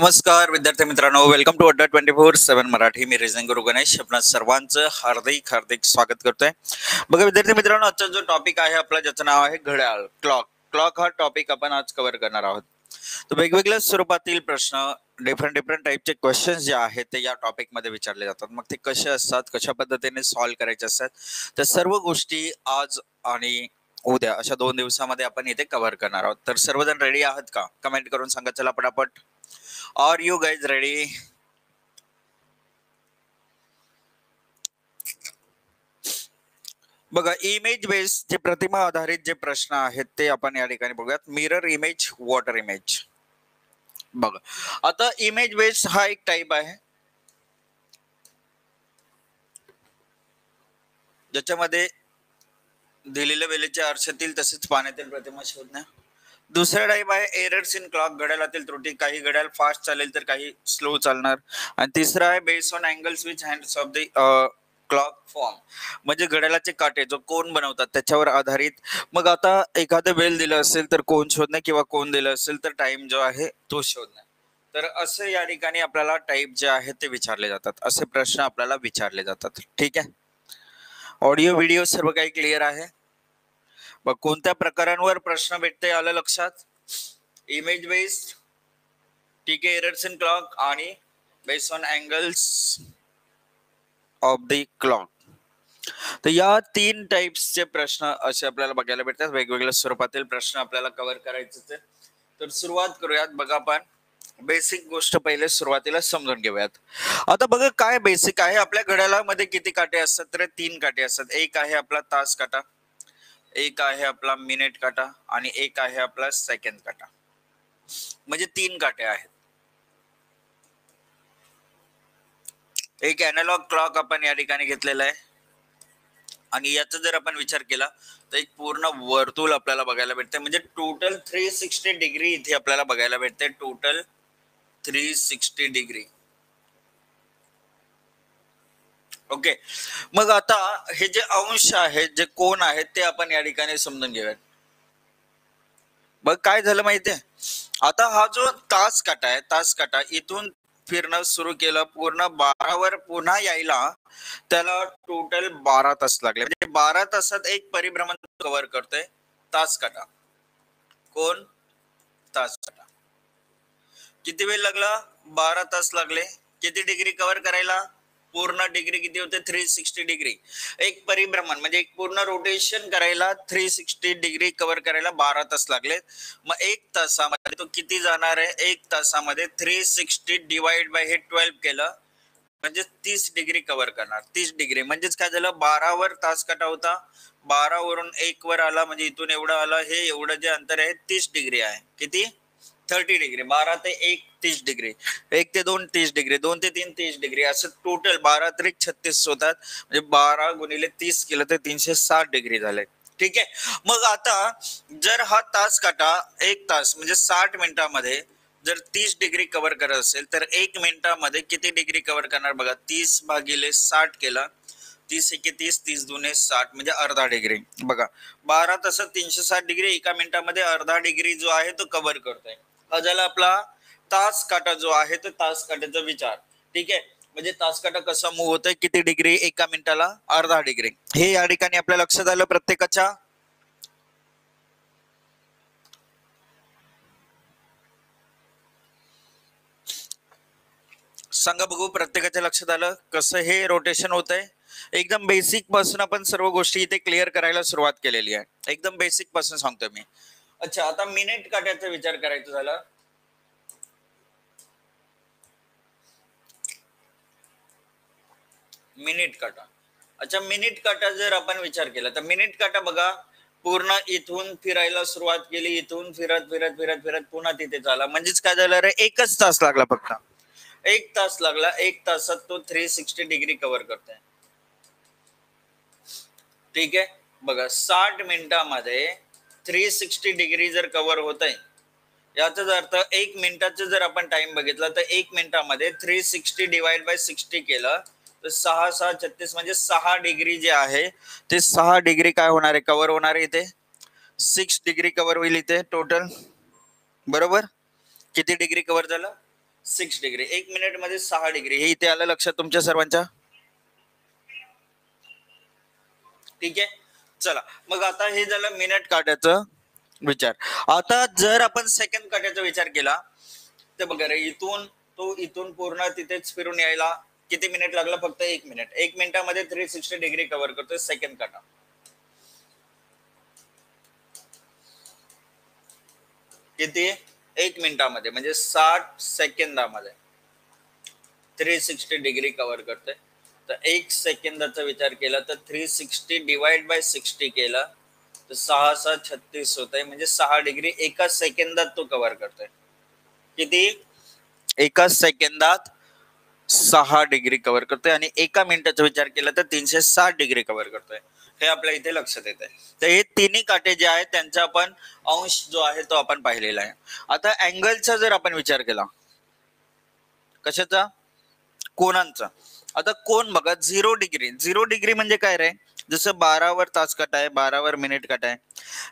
नमस्कार विद्यार्थी मित्रांनो, वेलकम टू अड्डा 24/7 मराठी. मी रिझन गुरु गणेश आपणा सर्वांचं हार्दिक हार्दिक स्वागत करतोय. बघा विद्यार्थी मित्रांनो, आजचा जो टॉपिक आहे आपला, ज्याचं नाव आहे घड्याळ, क्लॉक. क्लॉक हा टॉपिक आपण आज कव्हर करणार आहोत. तर वेगवेगळ्या स्वरूपातील प्रश्न, डिफरंट टाईपचे क्वेश्चन्स जे आहेत ते या टॉपिक मध्ये विचारले जातात. मग ते कसे असतात, कशा पद्धतीने सॉल्व्ह करायचे असतात, त्या सर्व गोष्टी आज आणि उद्या अशा 2 दिवसामध्ये आपण इथे कव्हर करणार आहोत. तर सर्वजण रेडी आहात का? कमेंट करून सांगा. चला पटापट. Are you guys ready? बघा, इमेज बेस जे प्रतिमा आधारित जे प्रश्न आहेत ते आपण या ठिकाणी बघूयात. Mirror image, water image. बघा, आता इमेज बेस हा एक टाइप आहे ज्याच्यामध्ये दिलेल्या वेळेच्या आरशातील तसेच पाण्यातील प्रतिमा शोधणे. दुसरा टाइप आहे एरर्स इन क्लॉक, घड्याळातील त्रुटी. काही घड्याळ फास्ट चालेल तर काही स्लो चालणार. आणि तिसरा आहे based on angles which hands of the clock form, म्हणजे घड्याळाचे काटे जो कोन बनवतात त्याच्यावर आधारित. मग आता एखादं वेल दिलं असेल तर कोन शोधणे, किंवा कोन दिलं असेल तर टाइम जो आहे तो शोधणे. तर असे या ठिकाणी आपल्याला टाइप जे आहेत ते विचारले जातात, असे प्रश्न आपल्याला विचारले जातात. ठीक आहे, ऑडिओ व्हिडिओ सर्व काही क्लिअर आहे. मग कोणत्या प्रकारांवर प्रश्न भेटते आलं लक्षात? इमेज बेस्ड, ठीक आहे, एरर्स इन क्लॉक आणि based on angles of the clock. तर या 3 टाइप्सचे प्रश्न असे आपल्याला बघायला भेटतात. वेगवेगळ्या स्वरूपातील प्रश्न आपल्याला कव्हर करायचे. तर सुरुवात करूयात. बघा, आपण बेसिक गोष्ट पहिले सुरुवातीला समजून घेऊयात. आता बघा, काय बेसिक आहे, आपल्या घड्याळामध्ये किती काटे असतात? तर 3 काटे असतात. एक आहे आपला तास काटा, एक आहे आपला मिनिट काटा आणि एक आहे आपला सेकंड काटा. म्हणजे 3 काटे आहेत. एक अॅनालॉग क्लॉक आपण या ठिकाणी घेतलेला आहे आणि याचा जर आपण विचार केला तर एक पूर्ण वर्तुळ आपल्याला बघायला भेटते. म्हणजे टोटल 360 डिग्री इथे आपल्याला बघायला भेटते. Total 360 degree. ओके, मग आता हे जे अंश आहेत, जे कोण आहेत, ते आपण या ठिकाणी समजून घेऊयात. बघ, काय झालं माहितीये, आता हा जो तास काटा आहे, तास काटा इथून फिरणं सुरू केलं, पूर्ण 12 वर पुन्हा यायला त्याला टोटल 12 तास लागले. म्हणजे 12 तासात एक परिभ्रमण कव्हर करतोय तास काटा. कोण? तास काटा. किती वेळ लागला? 12 तास लागले. किती डिग्री कव्हर करायला? पूर्ण डिग्री किती होते? 360 डिग्री. एक परिभ्रमण म्हणजे एक पूर्ण रोटेशन करायला 360 डिग्री कव्हर करायला 12 तास लागले. मग 1 तासामध्ये तो किती जाणार आहे? 1 तासामध्ये 360 डिवाइड बाय हे 12 केलं म्हणजे 30 डिग्री कव्हर करणार. 30 डिग्री म्हणजेच काय झालं, 12 वर तास काटा होता, 12 वरून 1 वर आला, म्हणजे इथून एवढं आलं. हे एवढं जे अंतर आहे 30 डिग्री आहे. किती? 30 डिग्री. 12 ते 1 30 डिग्री, 1 ते 2 30 डिग्री, 2 ते 3 30 डिग्री, असं टोटल 12 त्रिक 36 होतात. म्हणजे 12 गुणिले 30 केलं तर 360 डिग्री झाले. ठीक आहे, मग आता जर हा तास काटा 1 तास म्हणजे 60 मिनिटांमध्ये जर 30 डिग्री कव्हर करत असेल तर 1 मिनिटामध्ये किती डिग्री कव्हर करणार? बघा, 30 भागिले 60 केला, 30 एके 30, 30 दुने 60 म्हणजे अर्धा डिग्री. बघा, 12 तासात 360 डिग्री, एका मिनिटामध्ये अर्धा डिग्री जो आहे तो कव्हर करतोय. हा झाला आपला तास काटा जो आहे तो तास काट्याचा विचार. ठीक आहे, म्हणजे तास काटा कसा मूव्ह होतोय, किती डिग्री एका मिनिटाला? अर्धा डिग्री. हे या ठिकाणी आपल्या लक्षात आलं प्रत्येकाच्या? सांगा बघू, प्रत्येकाच्या लक्षात आलं कसं हे रोटेशन होत आहे? एकदम बेसिक पासून आपण सर्व गोष्टी इथे क्लिअर करायला सुरुवात केलेली आहे. एकदम बेसिक पासून सांगतोय मी. अच्छा, आता मिनिट काट्याचा विचार करायचा झाला, मिनिट काटा. अच्छा, मिनिट काटा जर आपण विचार केला तर मिनिट काटा बघा, पूर्ण इथून फिरायला सुरुवात केली, इथून फिरत फिरत फिरत फिरत पुन्हा तिथे झाला. म्हणजेच काय झालं रे, 1च तास लागला फक्त. 1 तास लागला. 1 तासात तो 360 डिग्री कव्हर करतोय. ठीक आहे, बघा, 60 मिनिटांमध्ये 360 डिग्री जर कव्हर होत आहे, याचाच अर्थ 1 मिनिटाचा जर आपण टाइम बघितला तर 1 मिनिटामध्ये 360 डिवाइड बाय 60 केलं तर 6 6 36 म्हणजे 6 डिग्री जे आहे ते 6 डिग्री काय होणार आहे? कव्हर होणार आहे. इथे 6 डिग्री कव्हर होईल इथे टोटल. बरोबर, किती डिग्री कव्हर झालं? 6 डिग्री, 1 मिनिट मध्ये 6 डिग्री, हे इथे आलं लक्षात तुमच्या सर्वांच्या. ठीक आहे, चला मग आता हे झालं मिनिट काट्याचं विचार. आता जर आपण सेकंड काट्याचा विचार केला तर बघा रे, इथून पूर्ण तिथेच फिरून यायला किती मिनिट लागला? फक्त 1 मिनिट. 1 मिनिटामध्ये 360 डिग्री कव्हर करतोय सेकंड काटा. किती? 1 मिनिटामध्ये म्हणजे 60 सेकंदामध्ये 360 डिग्री कव्हर करतोय. तर 1 सेकंदाचा विचार केला तर 360 डिवाइड बाय 60 केला तर 6 6 36 होत आहे, म्हणजे 6 डिग्री एका सेकंदात तो कव्हर करतोय. किती? एका सेकंदात 6 डिग्री कव्हर करतोय. आणि एका मिनिटाचा विचार केला तर 360 डिग्री कव्हर करतोय. हे आपल्या इथे लक्षात येत आहे. तर हे तिन्ही काटे जे आहेत त्यांचा आपण अंश जो आहे तो आपण पाहिलेला आहे. आता अँगलचा जर आपण विचार केला, कशाचा? कोनांचा. आता कोन बघा 0 डिग्री. 0 डिग्री म्हणजे काय रे? जसं 12 वर तास काटा आहे, 12 वर मिनिट काटा आहे,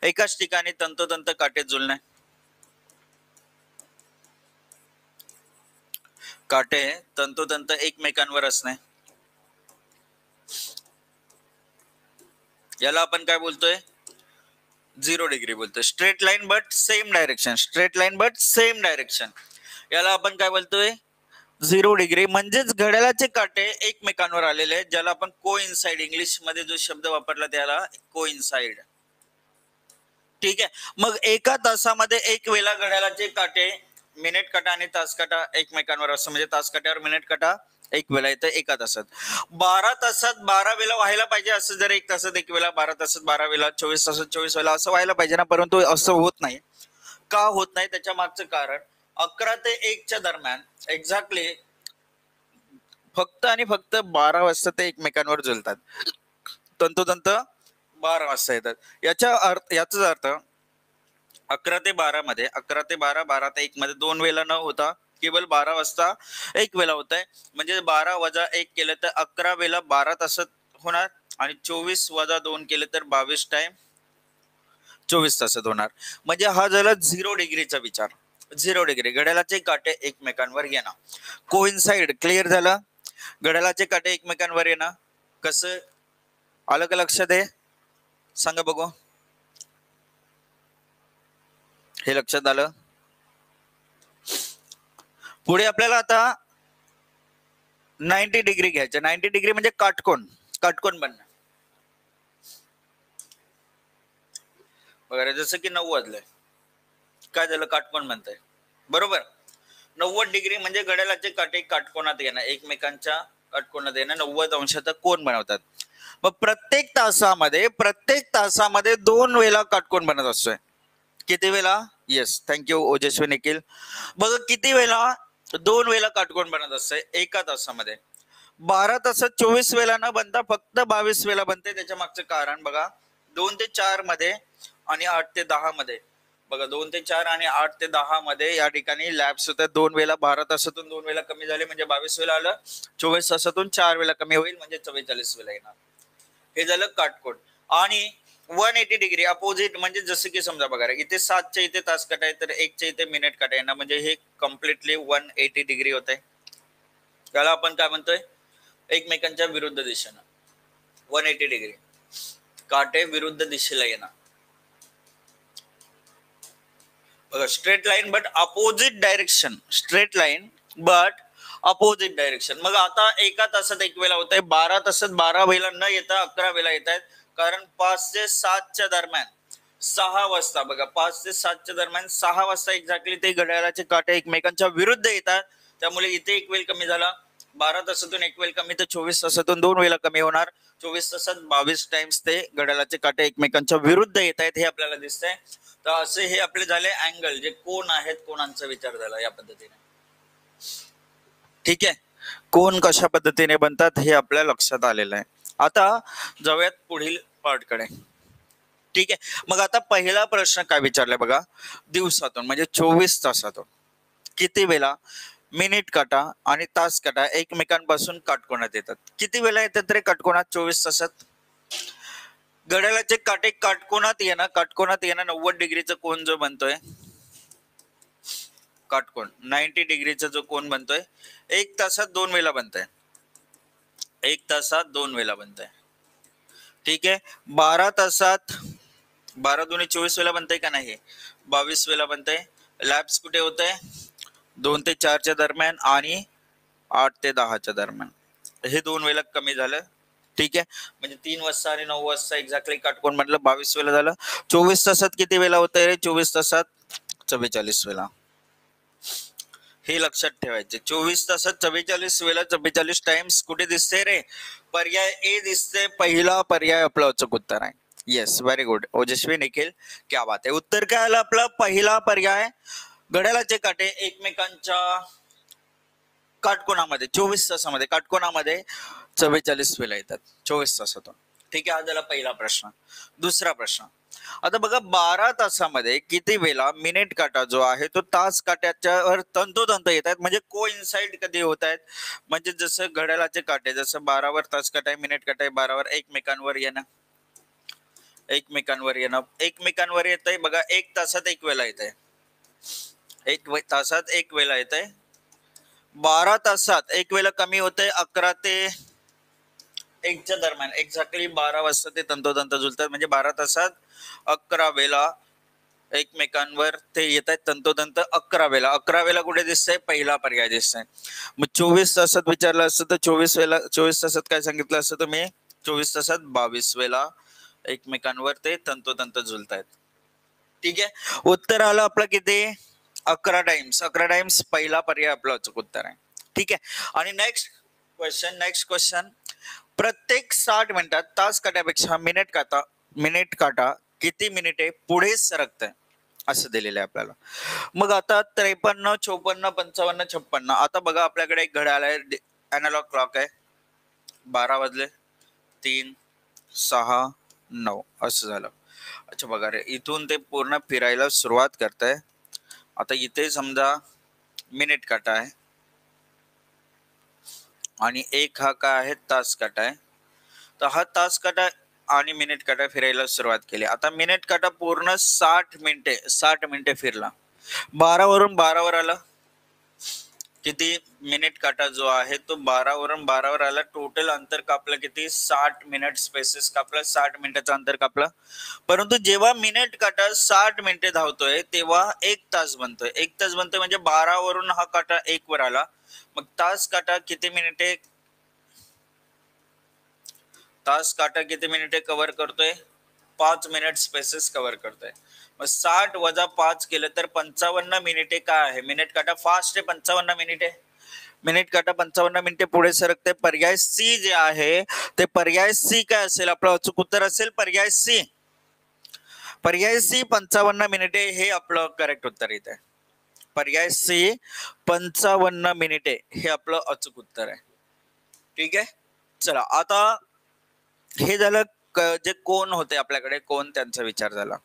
एकाच ठिकाणी तंतोतंत काटे जुळणे. काटे तंतोतंत एकमेकांवर असणे, याला आपण काय बोलतोय? 0 डिग्री बोलतोय. Straight line but same direction. Straight line but same direction, याला आपण काय बोलतोय? 0 डिग्री. म्हणजेच घड्याळाचे काटे एकमेकांवर आलेले आहेत, ज्याला आपण कोइन्साइड, इंग्लिश मध्ये जो शब्द वापरला त्याला कोइन्साइड. ठीक आहे, मग एका तासामध्ये एक वेळा घड्याळाचे काटे, मिनिट काटा आणि तास काटा एकमेकांवर असं, म्हणजे तास काट्यावर मिनिट काटा एक वेळा येतं एका तासात. 12 तासात 12 वेळा व्हायला पाहिजे असं जर 1 तासात 1 वेळा, 12 तासात 12 वेळा, 24 तासात 24 वेळा असं व्हायला पाहिजे ना, परंतु असं होत नाही. का होत नाही? त्याच्या मागचं कारण 11 ते 1 च्या दरम्यान एक्झॅक्टली फक्त आणि फक्त 12 वाजता ते एकमेकांवर जुळतात. तंतोतंत 12 वाजता येतात. याचा अर्थ 11 ते 12 मध्ये, 11 ते 12, 12 ते 1 मध्ये 2 वेळा न होता केवळ 12 वाजता 1 वेळा होत आहे. म्हणजे 12 वजा 1 केलं तर 11 वेळा 12 तासात होणार, आणि 24 वजा 2 केलं तर 22 टाइम 24 तासात होणार. म्हणजे हा झाला 0 डिग्रीचा विचार. 0 डिग्री, घड्याळाचे काटे एकमेकांवर येणं. कोइन्साइड क्लिअर झालं. घड्याळाचे काटे एकमेकांवर येणं कसं आलं का लक्षात आहे? सांगा बघू. हे लक्षात आलं? पुढे आपल्याला आता 90 डिग्री घ्यायचं. 90 डिग्री म्हणजे काटकोन. काटकोन बनणं वगैरे. जसं की 9 वाजलंय, काय झालं? काटकोन बनतंय, बरोबर. 90 डिग्री म्हणजे घड्याळाचे काटे काटकोनात येणं, एकमेकांच्या काटकोनात येणं, 90 अंशाचा कोन बनवतात. मग प्रत्येक तासामध्ये 2 वेळा काटकोन बनत असतोय. किती वेळा? येस, थँक्यू ओजस्वी निखिल. बघ किती वेळा? 2 वेळा काटकोन बनत असतंय एका तासामध्ये. 12 तासात 24 वेळा न बनता फक्त 22 वेळा बनते. त्याच्या मागचं कारण बघा, 2 ते 4 मध्ये आणि 8 ते 10 मध्ये बघा, 2 ते 4 आणि 8 ते 10 मध्ये या ठिकाणी लॅब्स होतात. 2 वेळा 12 तासातून 2 वेळा कमी झाले म्हणजे 22 वेळा आलं. 24 तासातून 4 वेळा कमी होईल म्हणजे 44 वेळा येणार. हे झालं काटकोन. आणि 180 डिग्री अपोजिट, म्हणजे जसं की समजा बघा इथे 7 च्या इथे तास काटा आहे तर 1 च्या इथे मिनिट काटा आहे ना, म्हणजे हे कम्प्लिटली 180 डिग्री होत आहे. त्याला आपण काय म्हणतोय? एकमेकांच्या विरुद्ध दिशेनं 180 डिग्री, काटे विरुद्ध दिशेला येणार. बघा, straight line but opposite direction. Straight line but opposite direction. मग आता एका तासात 1 वेळा होत आहे, 12 तासात 12 वेळा न येता 11 वेळा येत आहेत. कारण 5 ते 7 च्या दरम्यान 6 वाजता बघा, 5 ते 7 च्या दरम्यान 6 वाजता एक्झॅक्टली ते घड्याळाचे काटे एकमेकांच्या विरुद्ध येतात. त्यामुळे इथे 1 वेळ कमी झाला. 12 तासातून 1 वेळ कमी तर 24 तासातून 2 वेळा कमी होणार. 24 तासात 22 टाइम्स ते घड्याळाचे काटे एकमेकांच्या विरुद्ध येत आहेत, हे आपल्याला दिसतंय. तर असे हे आपले झाले अँगल, जे कोन आहेत, कोणांचा विचार झाला या पद्धतीने. ठीक आहे, कोन कशा पद्धतीने बनतात हे आपल्या लक्षात आलेलं आहे. आता जाऊयात पुढील पार्ट कडे. ठीक आहे, मग आता पहिला प्रश्न काय विचारलाय बघा, दिवसातून म्हणजे 24 तासातून किती वेळा मिनिट काटा आणि तास काटा एकमेकांपासून काटकोनात येतात? किती वेळा येतात रे काटकोनात 24 तासात? घड्याळाचे काटे काटकोनात येणं 90 डिग्रीचा कोन जो बनतोय, काटकोन 90 डिग्रीचा जो कोन बनतोय 1 तासात 2 वेळा बनतोय, 1 तासात 2 वेळा बनतोय. ठीक आहे. 12 तासात 12 दुणे 24 वेळा बनतंय का नाही, 22 वेळा बनतंय. लॅब्स कुठे होत आहे, 2 ते 4च्या दरम्यान आणि 8 ते 10च्या दरम्यान. हे 2 वेळा कमी झालं. ठीक आहे. म्हणजे 3 वाजता आणि 9 वाजता एक्झॅक्टली काटकोन म्हटलं 22 वेळा झालं. 24 तासात किती वेळा होत आहे रे, 24 तासात 44 वेळा. हे लक्षात ठेवायचे. 24 तासात 44 वेळा 44 टाइम्स कुठे दिसते रे, पर्याय ए दिसते. पहिला पर्याय आपलं अचूक उत्तर आहे. येस, व्हेरी गुड ओजस्वी निखिल, क्या बात आहे. उत्तर काय आलं आपलं, पहिला पर्याय. घड्याळाचे काटे एकमेकांच्या काटकोनामध्ये 24 तासामध्ये काटकोनामध्ये 44 वेळा येतात 24 तासातून. ठीक आहे. हा झाला पहिला प्रश्न. दुसरा प्रश्न, आता बघा 12 तासामध्ये किती वेळा मिनिट काटा जो आहे तो तास काट्याच्यावर तंतोतंत येत आहेत, म्हणजे को इन्साइड कधी होत आहेत. म्हणजे जसं घड्याळाचे काटे, जसं 12वर तास काटा आहे, मिनिट काटा आहे, 12वर एकमेकांवर येणं, एकमेकांवर येणं, एकमेकांवर येत आहे. बघा 1 तासात 1 वेळा येत आहे, 1 तासात 1 वेळा येत आहे. 12 तासात 1 वेळा कमी होते, 11 ते 1च्या दरम्यान एक्झॅक्टली 12 वाजता ते तंतोतंत जुळतात. म्हणजे 12 तासात 11 वेळा एकमेकांवर ते येत आहेत तंतोतंत. 11 वेळा, 11 वेळा कुठे दिसतंय, पहिला पर्याय दिसतंय. मग 24 तासात विचारलं असतं तर 24 वेळा, 24 तासात काय सांगितलं असतं तुम्ही, 24 तासात 22 वेळा एकमेकांवर ते तंतोतंत झुलतायत. ठीक आहे. उत्तर आलं आपलं किती, 11 टाइम्स. 11 टाइम्स पहिला पर्याय आपलं अचूक उत्तर आहे. ठीक आहे. आणि नेक्स्ट क्वेश्चन, प्रत्येक 60 मिनिटात तास काट्यापेक्षा मिनिट काटा किती मिनिटे पुढे सरकत आहे असं दिलेलं आहे आपल्याला. मग आता 53, 54, 55, 56. आता बघा आपल्याकडे एक घड्याळ आहे, अॅनालॉग क्लॉक आहे. 12 वाजले, 3, 6, 9 असं झालं. अच्छा बघा रे, इथून ते पूर्ण फिरायला सुरुवात करतंय. आता इथे समजा मिनिट काटा आहे आणि एक हा काय आहे, तास काटा आहे. तर हा तास काटा आणि मिनिट काटा फिरायला सुरुवात केली. आता मिनिट काटा पूर्ण 60 मिनिटे फिरला. 12 वरून 12 वर आला. किती, मिनिट काटा जो आहे तो 12 वरून 12 वर आला. टोटल अंतर कापलं किती, 60 मिनिट स्पेसेस कापलं, 60 मिनिटाचं अंतर कापलं. परंतु जेव्हा मिनिट काटा 60 मिनिटे धावतोय तेव्हा 1 तास बनतोय. 1 तास बनतोय म्हणजे 12 वरून हा काटा 1 वर आला. मग तास काटा किती मिनिटे, तास काटा किती मिनिटे कव्हर करतोय, 5 मिनिट स्पेसेस कव्हर करतोय. मग 60 वजा 5 केलं तर 55 मिनिटे काय आहे, मिनिट काटा फास्ट आहे, 55 मिनिटे. मिनिट काटा 55 मिनिटे पुढे सरकते. पर्याय सी जे आहे ते पर्याय सी काय असेल, आपलं अचूक उत्तर असेल पर्याय सी. पर्याय सी 55 मिनिटे हे आपलं करेक्ट उत्तर येत आहे. पर्याय सी 55 मिनिटे हे आपलं अचूक उत्तर आहे. ठीक आहे. चला आता हे झालं जे कोण होते आपल्याकडे, कोण त्यांचा विचार झाला.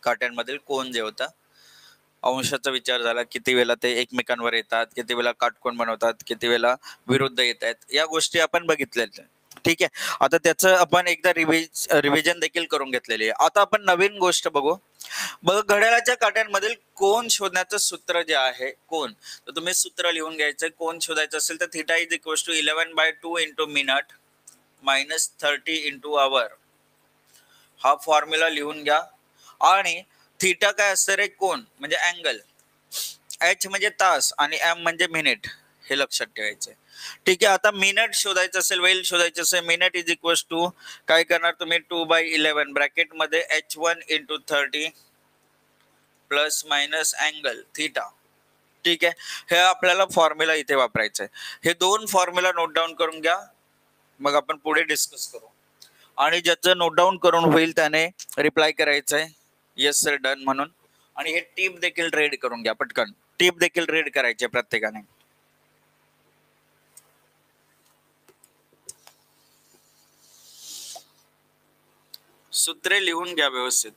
काट्यांमधील कोण जे होता, अंशाचा विचार झाला, किती वेळा ते एकमेकांवर येतात, किती वेळा काटकोन बनवतात, किती वेळा विरुद्ध येत आहेत, या गोष्टी आपण बघितलेल्या. ठीक आहे. आता त्याचं आपण एकदा रिव्हिजन देखील करून घेतलेली आहे. आता आपण नवीन गोष्ट बघू. बघा घड्याळाच्या काट्यांमधील कोण शोधण्याचं सूत्र जे आहे, कोण, तर तुम्ही सूत्र लिहून घ्यायचं. कोण शोधायचं असेल तर theta is equal to 11/2 into minute minus 30 into hour. हा फॉर्म्युला लिहून घ्या. आणि थीटा काय असतं रे, कोण म्हणजे अँगल, एच म्हणजे तास आणि एम म्हणजे मिनिट, हे लक्षात ठेवायचे. ठीक आहे. आता मिनिट शोधायचं असेल, वेळ शोधायचं असेल, मिनिट इज इक्वल टू काय करणार तुम्ही, 2/11 ब्रॅकेट मध्ये h1 into 30 plus minus angle theta. ठीक आहे. हे आपल्याला फॉर्म्युला इथे वापरायचं आहे. हे दोन फॉर्म्युला नोट डाऊन करून घ्या, मग आपण पुढे डिस्कस करू. आणि ज्याचं नोट डाऊन करून होईल त्याने रिप्लाय करायचं आहे येस सर डन म्हणून. आणि हे टीप देखील रीड करून घ्या पटकन, टीप देखील रीड करायचे प्रत्येकाने. सूत्रे लिहून घ्या व्यवस्थित.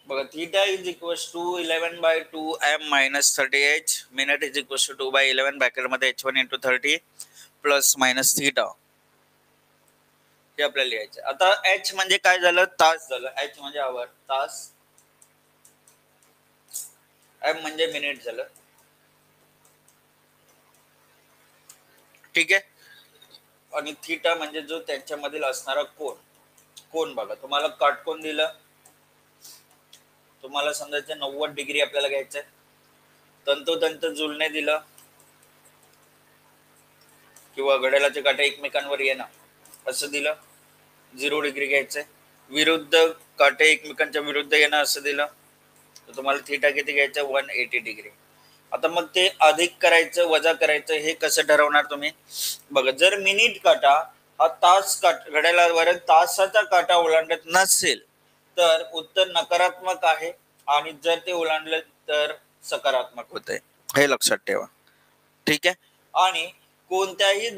बघा theta is equal to 11/2m - 30h minute is equal to 2/11 bracket मध्ये h1 × 30 प्लस मायनस थीटा हे आपल्याला लिहायचं. आता h म्हणजे काय झालं, तास झालं. h म्हणजे आवर, तास. m म्हणजे मिनिट झालं. ठीक आहे. आणि थीटा म्हणजे जो त्यांच्यामधील असणारा कोन. कोन बघा तुम्हाला काटकोन दिलं, तुम्हाला समजायचं 90 डिग्री आपल्याला घ्यायचंय. तंतोतंत जुळणे दिलं किंवा घड्याळाचे काटे एकमेकांवर येणं असं दिलं, 0 डिग्री घ्यायचंय. विरुद्ध काटे एकमेकांच्या विरुद्ध येणं असं दिलं तर तुम्हाला थीटा किती घ्यायचं, 180 डिग्री. आता मग ते अधिक करायचं वजा करायचं हे कसं ठरवणार तुम्ही. बघा जर मिनिट काटा हा तास काट घड्याळावर तासाचा काटा ओलांडत नसेल तर उत्तर नकारात्मक आहे आणि जर ते ओलांडलं तर सकारात्मक होते, हे लक्षात ठेवा. ठीक आहे. आणि कोणत्याही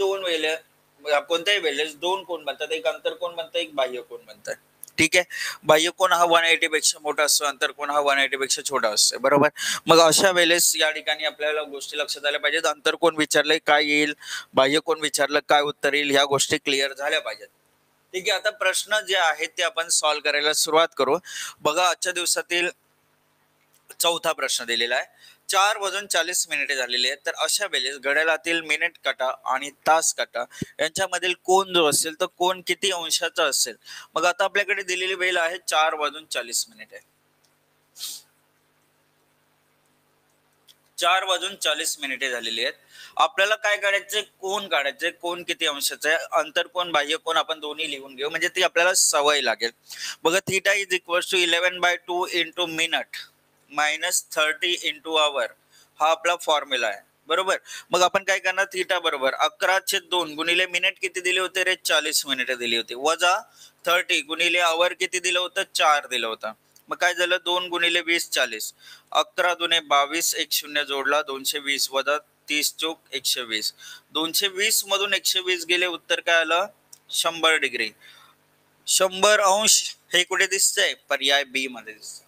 वेळेस दोन कोन बनतात, एक अंतरकोन बनतं, एक बाह्य कोन बनतं. ठीक आहे. बाह्य कोन हा 180 पेक्षा मोठा असतो, अंतरकोन हा 180 पेक्षा छोटा असतो. बरोबर. मग अशा वेळेस या ठिकाणी आपल्याला गोष्टी लक्षात आल्या पाहिजेत. अंतरकोन विचारले काय येईल, बाह्य कोन विचारलं काय उत्तर येईल, ह्या गोष्टी क्लिअर झाल्या पाहिजेत. ठीक आहे. आता प्रश्न जे आहेत ते आपण सॉल्व्ह करायला सुरुवात करू. बघा आजच्या दिवसातील चौथा प्रश्न दिलेला आहे. 4:40 झालेले आहेत. तर अशा वेळेस घड्याळातील मिनिट काटा आणि तास काटा यांच्यामधील कोन जो असेल तर कोन किती अंशाचा असेल. मग आता आपल्याकडे दिलेली वेळ आहे 4:40. 4:40 झालेली आहेत. आपल्याला काय काढायचे, कोन काढायचे. कोन किती अंशाचा आहे, अंतरकोन बाह्य कोन आपण दोन्ही लिहून घेऊ म्हणजे ती आपल्याला सवय लागेल. बघा theta is equal to 11/2 into minute minus 30 into hour, हा आपला फॉर्म्युला आहे. बरोबर. मग आपण काय करणार, थीटा बरोबर 11/2 गुणिले मिनिट किती दिले होते रे, 40 मिनिटे दिली होती, वजा 30 गुणिले आवर किती दिलं होतं, 4 दिलं होतं. मग काय झालं, 2 गुणिले 20 40, 11 दुने 22, एक शून्य जोडला 220 वजा 30 चोक 120, 220 मधून 120 गेले, उत्तर काय आलं 100 डिग्री. 100 अंश हे कुठे दिसतंय, पर्याय बी मध्ये दिसतंय.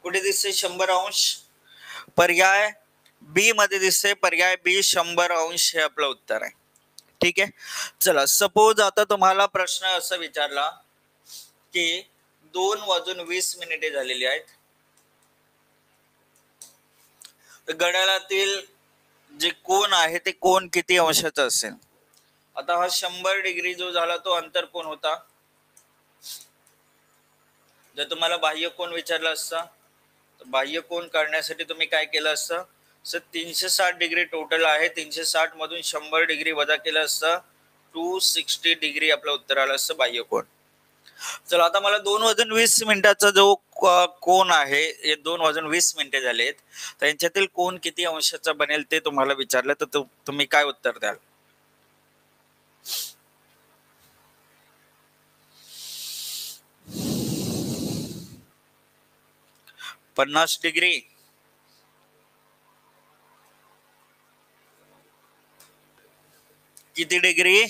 कुठे दिसते 100 अंश, पर्याय बी मध्ये दिसते. पर्याय बी 100 अंश हे आपलं उत्तर आहे. ठीक आहे. चला सपोज आता तुम्हाला प्रश्न असा विचारला की 2:20 झालेली आहेत, घड्याळातील जे कोन आहे ते कोन किती अंशाचा असेल. आता हा 100 डिग्री जो झाला तो अंतरकोन होता. जर तुम्हाला बाह्य कोन विचारला असता तर बाह्य कोन काढण्यासाठी तुम्ही काय केलं असतं, 360 डिग्री टोटल आहे, 360 मधून 100 डिग्री वजा केलं असतं, 260 डिग्री आपलं उत्तर आलं असतं बाह्य कोन. चला आता मला 2:20 जो कोन आहे, हे 2:20 झालेत, त्यांच्यातील कोन किती अंशाचा बनेल ते तुम्हाला विचारलं तर तुम्ही काय उत्तर द्याल. पन्नास डिग्री, किती डिग्री,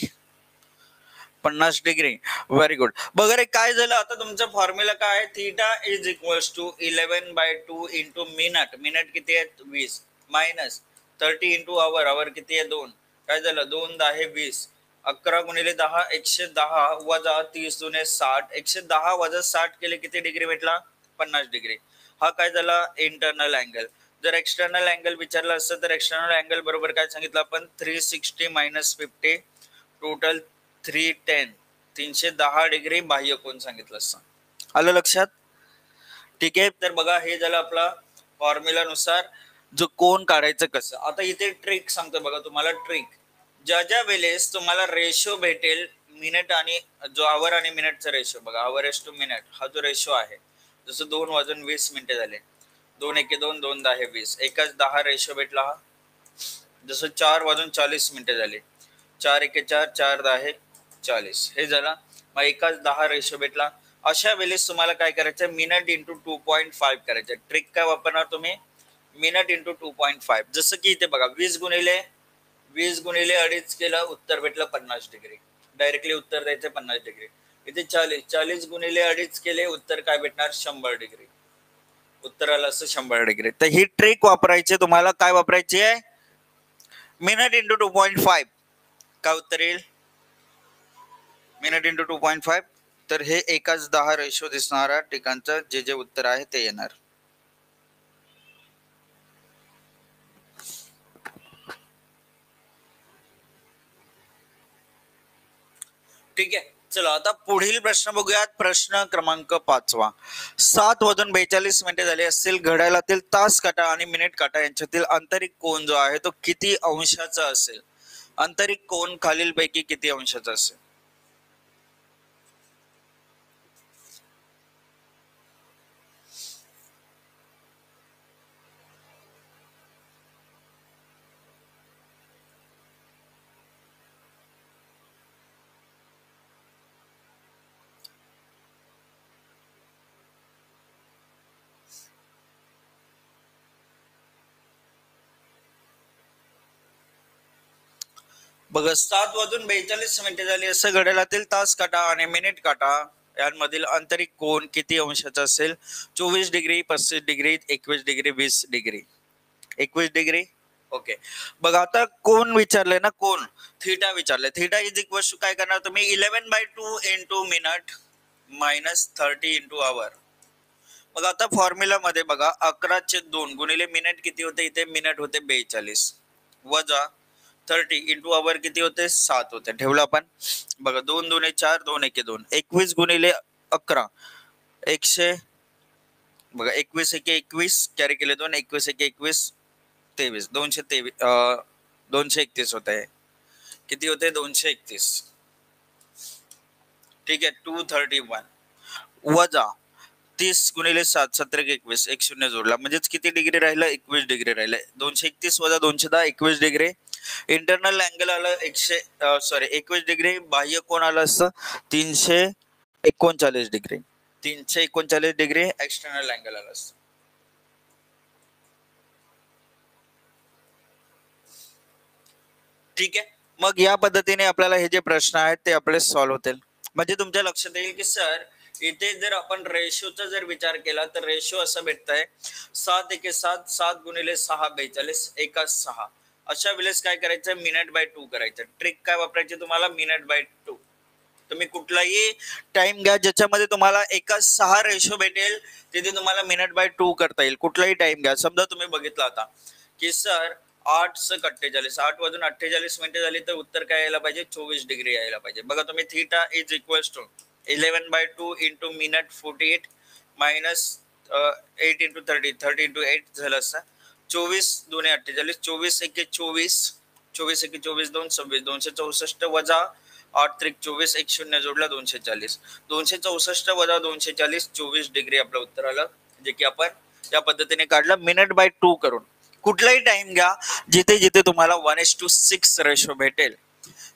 50 डिग्री. Very good. बघा रे काय झालं, आता तुमचा फॉर्म्युला काय आहे, theta is equal to 11/2 into minute, minute किती आहेत 20, मायनस 30 इंटू आवर, आवर किती आहे 2, काय झालं 2 10 20, 11 गुणिले 10 110 वजा 30 दुने 60, 110 वजा 60 केले किती डिग्री भेटला, 50 डिग्री. हा काय झाला इंटरनल अँगल. जर एक्सटर्नल अँगल विचारला असतं तर एक्सटर्नल अँगल बरोबर काय सांगितलं आपण, 360 - 50 टोटल 310, 310 डिग्री बाह्य कोन सांगितलं असतं. आलं लक्षात. ठीक आहे. तर बघा हे झालं आपला फॉर्म्युला नुसार जो कोन काढायचं कसं. आता इथे ट्रिक सांगतो बघा तुम्हाला, ट्रिक ज्या वेळेस तुम्हाला रेशो भेटेल मिनिट आणि जो आवर आणि मिनिटचा रेशो, बघा आवर एस टू मिनिट हा जो रेशो आहे, जसं 2:20 झाले, 2 एके 2, 2 10 20, एकाच 10 रेशो भेटला हा. जसं 4:40 झाले, 4 एके 4, 4 10 40 हे झाला, मग एकाच 10 रेशो भेटला. अशा वेळेस तुम्हाला काय करायचं, मिनिट इंटू 2.5 करायचं. ट्रिक काय वापरणार तुम्ही, मिनिट इंटू 2.5. जसं की इथे बघा 20 गुणिले 2.5 केलं, उत्तर भेटलं 50 डिग्री, डायरेक्टली उत्तर द्यायचं 50 डिग्री. इथे 40 गुणिले 2.5 केले, उत्तर काय भेटणार 100 डिग्री. उत्तर आलं असं 100 डिग्री. तर ही ट्रिक वापरायची तुम्हाला. काय वापरायची आहे? Minute into 2.5. काय उत्तर येईल? Minute into 2.5. तर हे एकाच 10 रेशो दिसणाऱ्या ठिकाणचं जे जे उत्तर आहे ते येणार. ठीक आहे, चला आता पुढील प्रश्न बघूयात. प्रश्न क्रमांक 5. 7 वाजून 42 मिनिटे झाली असतील. घड्याळातील तास काटा आणि मिनिट काटा यांच्यातील आंतरिक कोन जो आहे तो किती अंशाचा असेल? आंतरिक कोन खालीलपैकी किती अंशाचा असेल? बघा, 7 वाजून 42 मिनिटे झाली असं घड्याळातील तास काटा आणि मिनिट काटा यांमधील आंतरिक कोन किती अंशाचा असेल? 24 degree, 35 degree, 21 degree, 20 degree. 21 degree. Okay, बघा आता कोण विचारले ना, कोण थीटा विचारले. थीटा इज इक्वल टू काय करणार तुम्ही? 11/2 इंटू मिनिट मायनस 30 इंटू आवर. मग आता फॉर्म्युला मध्ये बघा, 11/2 गुणिले मिनिट किती होते? इथे मिनिट होते 42 वजा 30 इंटू आवर किती होते? 7 होते. ठेवलं आपण. बघा, 2 2 4, 2 1 2. 21 गुणिले 11 100. बघा, 21 1 21 कॅरी केले 2. 21 1 21 23. 223 231 होत आहे. किती होते? 231. ठीक आहे. 231 वजा 30 गुणिले 7 17 21 एक शून्य जोडला म्हणजेच किती डिग्री राहिलं? 21 डिग्री राहिलं. 231 वजा 210 21 डिग्री. इंटरनल अँगल आलं 21 डिग्री. बाह्य कोण आलं असतं 339 डिग्री. 339 डिग्री एक्सटर्नल अँगल आलं असतं. ठीक आहे, मग या पद्धतीने आपल्याला हे जे प्रश्न आहेत ते आपले सॉल्व्ह होतील. म्हणजे तुमच्या लक्षात येईल की सर इथे जर आपण रेशोचा जर विचार केला तर रेशो असं भेटतंय 7 1 7 7 गुणिले 6 42 एका 6. अशा वेळेस काय करायचं? मिनिट बाय 2 करायचं. ट्रिक काय वापरायची तुम्हाला? Minute by 2. तुम्ही कुठलाही टाइम घ्या ज्याच्यामध्ये तुम्हाला एका 6 रेशो भेटेल तिथे तुम्हाला मिनिट बाय 2 करता येईल. कुठलाही टाइम घ्या. समजा तुम्ही बघितला आता की सर 8:48 8 वाजून 48 मिनिटे झाली तर उत्तर काय यायला पाहिजे? 24 डिग्री यायला पाहिजे. बघा तुम्ही theta is equal to 11/2 into minute 48 minus 8 into 30 30 into 8 झालं असं 24 2 48 24 1 24 24 1 24 2 26 264 वजा 8 त्रिक 24 एक शून्य जोडला 240 264 वजा 240 24 डिग्री आपलं उत्तर आलं. जे की आपण या पद्धतीने काढलं मिनिट बाय 2 करून. कुठलाही टाइम घ्या जिथे जिथे तुम्हाला 1:6 रेशो भेटेल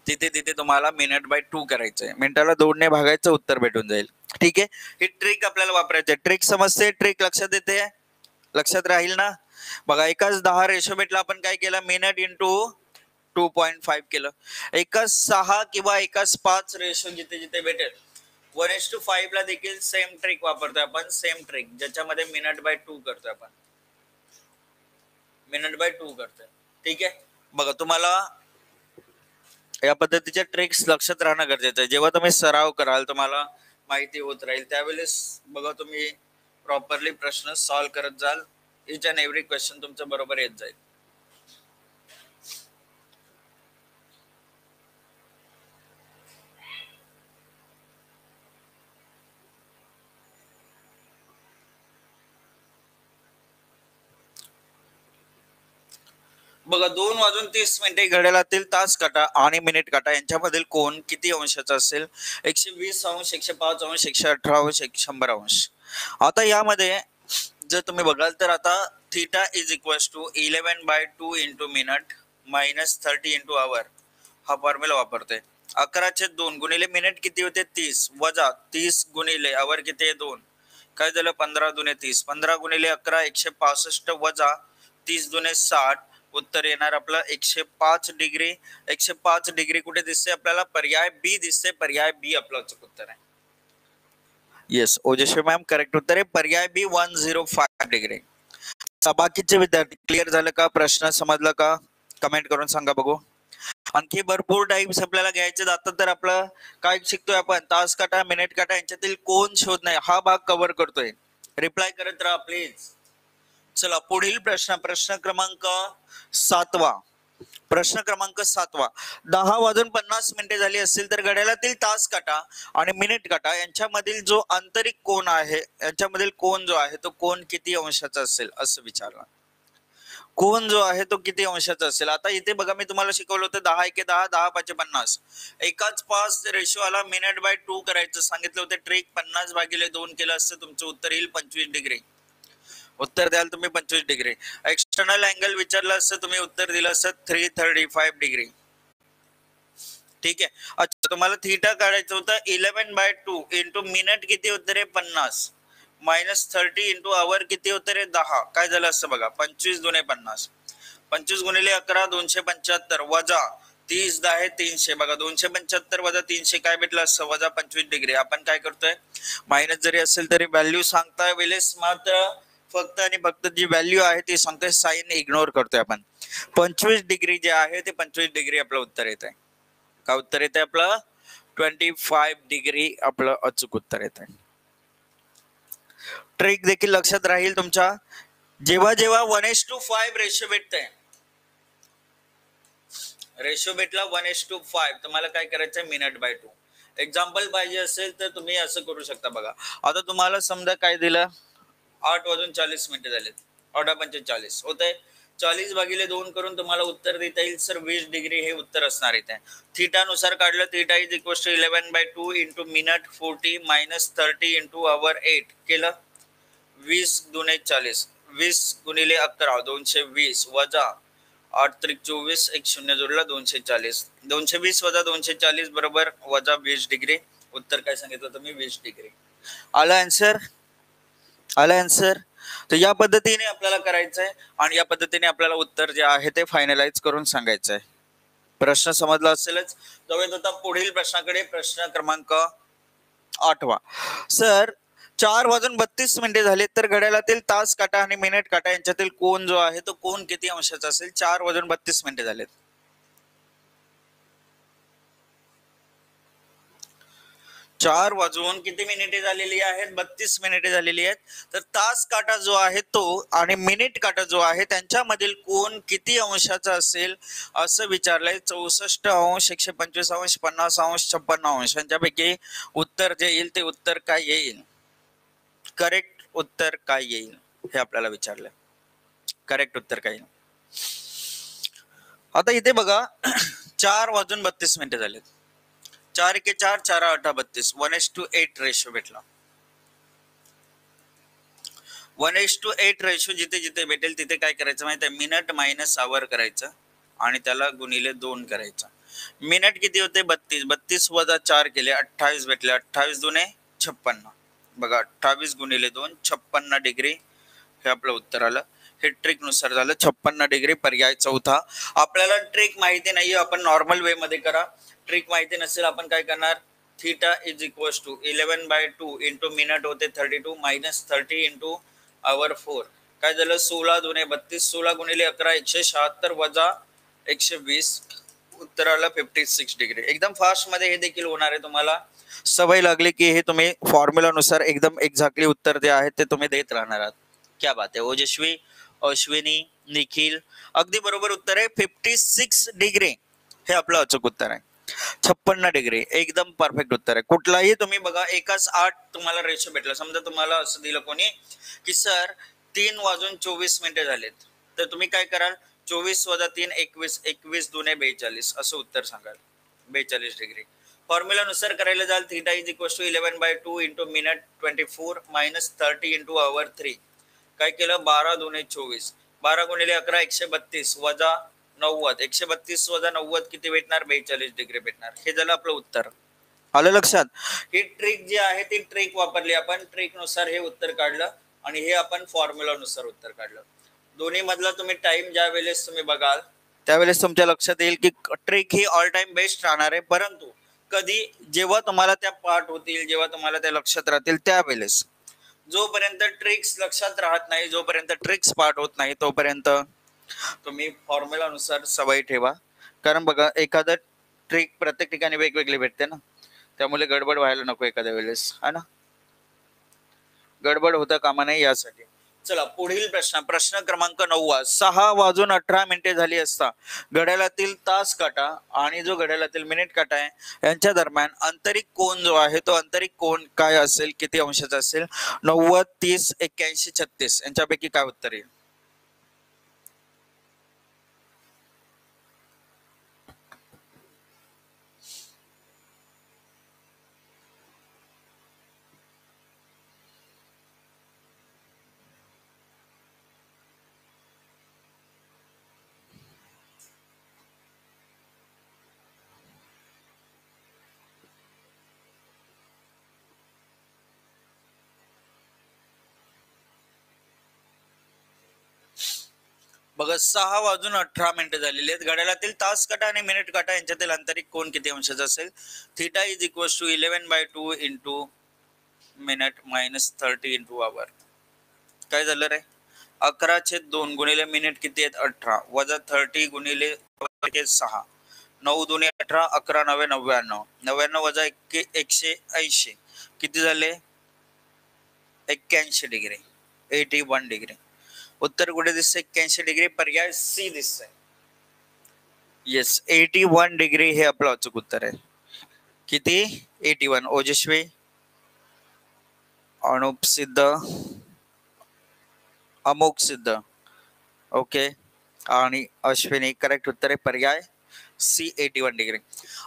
तिथे तिथे तुम्हाला मिनिट बाय 2 करायचंय. मिनिटाला 2 ने भागायचं उत्तर भेटून जाईल. ठीक आहे, ही ट्रिक आपल्याला वापरायची आहे. ट्रिक समजते? ट्रिक लक्षात येते? लक्षात राहील ना? बघा, एकाच 10 रेशो भेटला आपण काय केलं? मिनिट इंटू 2.5 केलं. एकाच 6 किंवा एकाच 5 रेशो जिथे जिथे भेटेल 1:5 ला देखील सेम ट्रिक वापरतोय आपण. सेम ट्रिक ज्याच्यामध्ये मिनिट बाय 2 करतोय आपण. मिनिट बाय 2 करतोय. ठीक आहे, बघा तुम्हाला या पद्धतीच्या ट्रिक्स लक्षात राहणं गरजेचं आहे. जेव्हा तुम्ही सराव कराल तुम्हाला माहिती होत राहील. त्यावेळेस बघा तुम्ही प्रॉपरली प्रश्न सॉल्व्ह करत जाल. इच अँड एव्हरी क्वेश्चन तुमचं बरोबर येत जाईल. बघा, 2 वाजून 30 मिनिटे घड्याळातील तास काटा आणि मिनिट काटा यांच्यामधील कोन किती अंशाचा असेल? 120 अंश 105 अंश 118 अंश 100 अंश. आता यामध्ये जर तुम्ही बघाल तर आता theta is equal to 11/2 into minute minus 30 into hour हा फॉर्म्युला वापरतोय. 11/2 गुणिले मिनिट किती होते? 30 वजा 30 गुणिले आवर किती आहे? 2. काय झालं? 15 दुने 30. 15 गुणिले 11 165 वजा 30 दुने 60. उत्तर येणार आपलं 105 डिग्री. 105 डिग्री कुठे दिसते आपल्याला? पर्याय बी दिसते. पर्याय बी आपलं उत्तर आहे. येस, ओजस्वी मॅम करेक्ट उत्तर आहे पर्याय बी 105 डिग्री. बाकीचे विद्यार्थी क्लिअर झालं का? प्रश्न समजला का? कमेंट करून सांगा बघू. आणखी भरपूर टाइम्स आपल्याला घ्यायचे जातात, तर आपलं काय शिकतोय आपण? तास काटा, मिनिट काटा यांच्यातील कोण शोधणे हा भाग कव्हर करतोय. रिप्लाय करत राहा प्लीज. चला पुढील प्रश्न क्रमांक 7वा. प्रश्न क्रमांक 7वा. 10:50 झाली असतील तर घड्याळातील तास काटा आणि मिनिट काटा यांच्यामधील जो आंतरिक कोन आहे, यांच्यामधील कोन जो आहे तो कोन किती अंशाचा असेल असं विचारलं. कोन जो आहे तो किती अंशाचा असेल? आता इथे बघा, मी तुम्हाला शिकवलं होतं 10 एके 10, 10 पाचे 50. एकाच 5 रेशो आला, मिनिट बाय 2 करायचं सांगितलं होतं. ट्रिक 50/2 केलं असतं, तुमचं उत्तर येईल 25 डिग्री. उत्तर द्याल तुम्ही 25 डिग्री. एक्सटर्नल अँगल विचारलं असतं, तुम्ही उत्तर दिलं असतं 335 डिग्री. ठीक आहे. अच्छा, तुम्हाला थीटा काढायचं होतं. 11/2 इंटू मिनिट किती उत्तर आहे? 50 मायनस 30 इंटू आवर किती उत्तर आहे? 10. काय झालं असतं बघा, 25 दुने 50, 25 गुणिले 11 275 वजा 30 10 300. बघा 275 वजा 300 काय भेटलं असतं? वजा 25 डिग्री. आपण काय करतोय? मायनस जरी असेल तरी व्हॅल्यू सांगताय वेळेस मात्र फक्त आणि फक्त जी व्हॅल्यू आहे ती सांगतोय, साइन इग्नोर करतोय आपण. 25 डिग्री जे आहे ते 25 डिग्री आपलं उत्तर येत आहे. का उत्तर येत आहे आपलं? 25 डिग्री आपलं अचूक उत्तर येत आहे. ट्रिक देखील लक्षात राहील तुमच्या. जेव्हा जेव्हा 1:5 रेशो भेटतंय, रेशो भेटला 1:5, तुम्हाला काय करायचंय? Minute by 2. एक्झाम्पल पाहिजे असेल तर तुम्ही असं करू शकता. बघा आता तुम्हाला समजा काय दिलं, 8:40 झालेत. 8:45 होत आहे. 40/2 करून तुम्हाला उत्तर देता येईल सर 20 डिग्री हे उत्तर असणार आहे. थीटा नुसार काढलं. Theta is equal to 11/2 into minute 40 minus 30 into hour 8 केलं. 20 दुने 40, 20 गुणिले 11 220 वजा 8 त्रिक 24, एक शून्य जोडला 240. 220 वजा 240 बरोबर वजा 20 डिग्री. उत्तर काय सांगितलं तुम्ही? 20 डिग्री. आला आन्सर? आला आन्सर? तर या पद्धतीने आपल्याला करायचं आहे आणि या पद्धतीने आपल्याला उत्तर जे आहे ते फायनलाइज करून सांगायचं आहे. प्रश्न समजला असेलच. जाऊयात आता पुढील प्रश्नाकडे. प्रश्न क्रमांक 8वा. सर 4:32 झाले तर घड्याळातील तास काटा आणि मिनिट काटा यांच्यातील कोन जो आहे तो कोन किती अंशाचा असेल? 4:32 झालेत. 4 वाजून किती मिनिटे झालेली आहेत? 32 मिनिटे झालेली आहेत. तर तास काटा जो आहे तो आणि मिनिट काटा जो आहे त्यांच्यामधील कोन किती अंशाचा असेल असं विचारलंय. 64°, 125°, 50°, 56° यांच्यापैकी उत्तर जे येईल ते उत्तर काय येईल? करेक्ट उत्तर काय येईल हे आपल्याला विचारलंय. करेक्ट उत्तर काय येईल? आता इथे बघा 4:32 झालेत. 4 एके 4, 4 8 32, 1:8 रेशो भेटला. 1:8 रेशो जिथे जिथे भेटेल तिथे काय करायचं माहिती आहे? मिनिट मायनस आवर करायचं आणि त्याला गुणिले 2 करायचं. मिनिट किती होते? 32, 32 वजा 4 केले 28 भेटले. 28 दुने 56. बघा 28 गुणिले 2 56 डिग्री हे आपलं उत्तर आलं. हे ट्रिक नुसार झालं 56 डिग्री. पर्याय चौथा. आपल्याला ट्रिक माहिती नाहीये, आपण नॉर्मल वे मध्ये करा. ट्रिक माहिती नसेल आपण काय करणार? Theta is equal to 11/2 into minute होते 32 मायनस 30 इंटू आवर 4. काय झालं? 16 दुने 32, 16 गुणिले 11 176 वजा 120. उत्तर आलं 56 डिग्री. एकदम फास्ट मध्ये हे देखील होणार आहे. तुम्हाला सवय लागली की हे तुम्ही फॉर्म्युला नुसार एकदम एक्झॅक्टली उत्तर जे आहे ते तुम्ही देत राहणार आहात. क्या बात आहे. ओजस्वी, अश्विनी, निखिल अगदी बरोबर उत्तर आहे. 56 डिग्री हे आपलं अचूक उत्तर आहे. 56 डिग्री एकदम परफेक्ट उत्तर आहे. कुठलाही तुम्ही बघा एकाच 8 तुम्हाला रेशो भेटला. समजा तुम्हाला असं दिलं कोणी की सर 3:24 झालेत, तर तुम्ही काय कराल? 24 वजा 3 21, 21 दुने 42 असं उत्तर सांगाल. 42 डिग्री. फॉर्म्युला नुसार करायला जाल. Theta is equal to 11/2 into minute 24 minus 30 into hour 3. काय केलं? 12 दुने 24, 12 गुणिले 11 132 वजा 90, 132 वजा 90 किती भेटणार? 42 डिग्री भेटणार. हे झालं आपलं उत्तर. आलं लक्षात? ही ट्रिक जी आहे ती ट्रिक वापरली आपण. ट्रिक नुसार हे उत्तर काढलं आणि हे आपण फॉर्म्युला नुसार उत्तर काढलं. दोन्ही मधला तुम्ही टाइम ज्या वेळेस तुम्ही बघाल त्यावेळेस तुमच्या लक्षात येईल की ट्रिक ही ऑल टाइम बेस्ट राहणार आहे, परंतु कधी? जेव्हा तुम्हाला त्या पाठ होतील, जेव्हा तुम्हाला त्या लक्षात राहतील त्यावेळेस. जोपर्यंत ट्रिक्स लक्षात राहत नाही, जोपर्यंत ट्रिक्स पाठ होत नाही, तोपर्यंत तुम्ही फॉर्म्युलानुसार सवय ठेवा. कारण बघा, एखादं ट्रिक प्रत्येक ठिकाणी वेगवेगळी भेटते ना, त्यामुळे गडबड व्हायला नको एखाद्या वेळेस, है ना. गडबड होता कामा नाही यासाठी. चला पुढील प्रश्न, प्रश्न क्रमांक 9. 6:18 झाली असता घड्याळातील तास काटा आणि जो घड्याळातील मिनिट काटा आहे यांच्या दरम्यान आंतरिक कोन जो आहे तो आंतरिक कोन काय असेल, किती अंशाचा असेल? 90, 30, 81, 36 यांच्यापैकी काय उत्तर येईल? बघा, 6:18 झालेले आहेत. घड्याळातील तास काटा आणि मिनिट काटा यांच्यातील आंतरिक कोन किती अंशाचा असेल? Theta is equals to 11/2 into minute minus 30 into hour. काय झालं रे? 11/2 गुणिले मिनिट किती आहेत? 18 वजा 30 गुणिले 6. 9 दुने 18, 11 9 99, 99 वजा 180 किती झाले? 81 डिग्री, 81 डिग्री. उत्तर कुठे दिसतंय? 81 डिग्री. पर्याय सी दिसतंय. येस, 81 डिग्री हे आपलं अचूक उत्तर आहे. किती? 81. ओजस्वी, अनुप सिद्ध, अमोक सिद्ध, ओके, आणि अश्विनी. करेक्ट उत्तर आहे पर्याय सी, 81 डिग्री.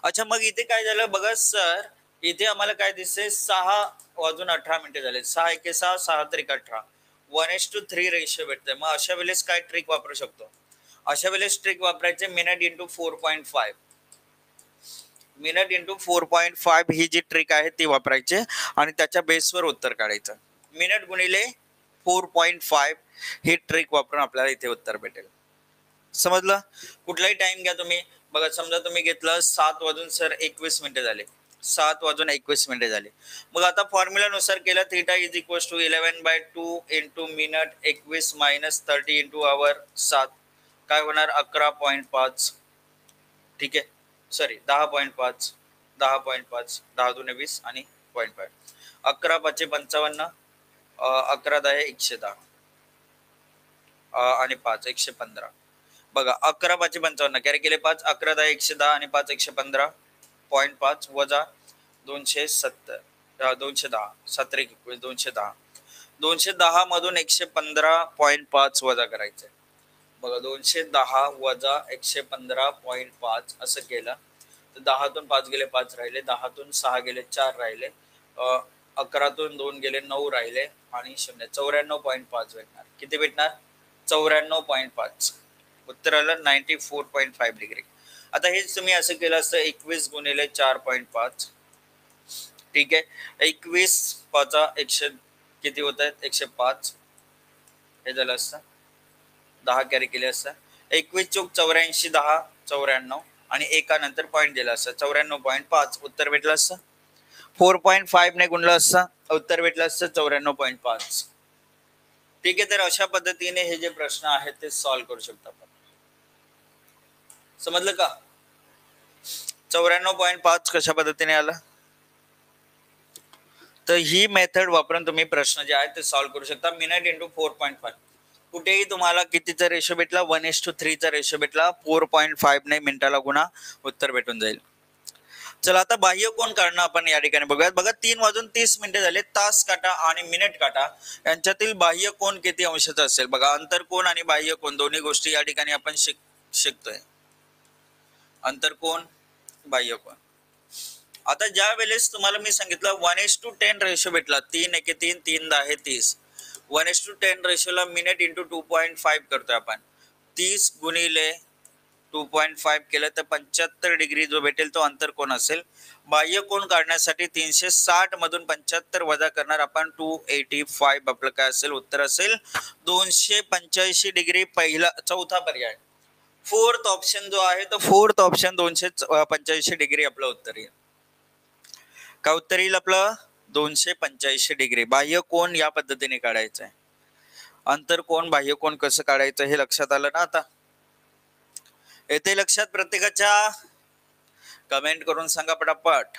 अच्छा, मग इथे काय झालं बघा सर, इथे आम्हाला काय दिसतंय? 6:18 झाले. 6 एके 6, 6 त्रिक 18, 1:3 रेशो भेटतंय. मग अशा वेळेस काय ट्रिक वापरू शकतो? अशा वेळेस ट्रिक वापरायचे मिनिट इंटू 4.5. मिनिट इंटू 4.5 ही जी ट्रिक आहे ती वापरायची आणि त्याच्या बेसवर उत्तर काढायचं. मिनिट गुणिले 4.5 ही ट्रिक वापरून आपल्याला इथे उत्तर भेटेल. समजलं? कुठलाही टाइम घ्या तुम्ही. बघा, समजा तुम्ही घेतलं 7:21 झाले. 7:21 झाले. मग आता फॉर्म्युलानुसार केलं, theta is equal to 11/2 into minute 21 minus 30 into hour 7. काय होणार? 11.5. ठीक आहे, सॉरी 10.5, 10.5, 10 दुने 20 आणि 0.5. 11 5 55, 11 10 110 आणि 5 115. बघा, 11 5 55 कॅरी केले 5, 11 10 110 आणि 5 115. 0.5 वजा 270, 210, 17 21 210. 210 मधून 115.5 वजा करायचं. बघा, 210 वजा 115.5 असं केलं तर 10तून 5 गेले 5 राहिले, 10तून 6 गेले 4 राहिले, 11तून 2 गेले 9 राहिले आणि 0. 94.5 भेटणार. किती भेटणार? 94.5. उत्तर आलं 94.5 डिग्री. आता हेच तुम्ही असं केलं असतं 21 गुणिले 4.5. ठीक आहे, 21 5 100 किती होत आहेत? 105. हे झालं असतं. 10 कॅरी केले असतं. 21 चौक 84, 10 94 आणि एका नंतर पॉईंट दिला असतं. 94.5 उत्तर भेटलं असतं. 4.5 ने गुणलं असतं, उत्तर भेटलं असतं 94.5. ठीक आहे, तर अशा पद्धतीने हे जे प्रश्न आहेत ते सॉल्व्ह करू शकता आपण. समजलं का? 94.5 कशा पद्धतीने आला? तर ही मेथड वापरून तुम्ही प्रश्न जे आहेत ते सॉल्व्ह करू शकता. Minute into 4.5. कुठेही तुम्हाला कितीचा रेशो भेटला? 1:3चा रेशो भेटला. 4.5 ने मिनिटाला गुणा, उत्तर भेटून जाईल. चला, आता बाह्य कोन काढणं आपण या ठिकाणी बघूयात. बघा, 3:30 झाले. तास काटा आणि मिनिट काटा यांच्यातील बाह्य कोन किती अंशाचा असेल? बघा, अंतरकोन आणि बाह्य कोन दोन्ही गोष्टी या ठिकाणी आपण शिकतोय. अंतरकोन, बाह्य कोन. आता ज्या वेळेस तुम्हाला मी सांगितलं 1:10 रेशो भेटला, 3 एके 3, 3 10 30. 1:10 रेशोला मिनिट इंटू 2.5 करतोय आपण. 30 गुणिले 2.5 केलं तर 75 डिग्री जो भेटेल तो अंतरकोन असेल. बाह्य कोन काढण्यासाठी 360 मधून 75 वजा करणार आपण 285. आपलं काय असेल? उत्तर असेल 285 डिग्री. पहिला, चौथा पर्याय, फोर्थ ऑप्शन जो आहे तो फोर्थ ऑप्शन 285 डिग्री आपलं उत्तर येईल. काय उत्तर येईल आपलं 285 डिग्री. बाह्य कोण या पद्धतीने काढायचं आहे. अंतर कोण बाह्य कोण कसं काढायचं हे लक्षात आलं ना आता. येते लक्षात प्रत्येकाच्या? कमेंट करून सांगा पटापट.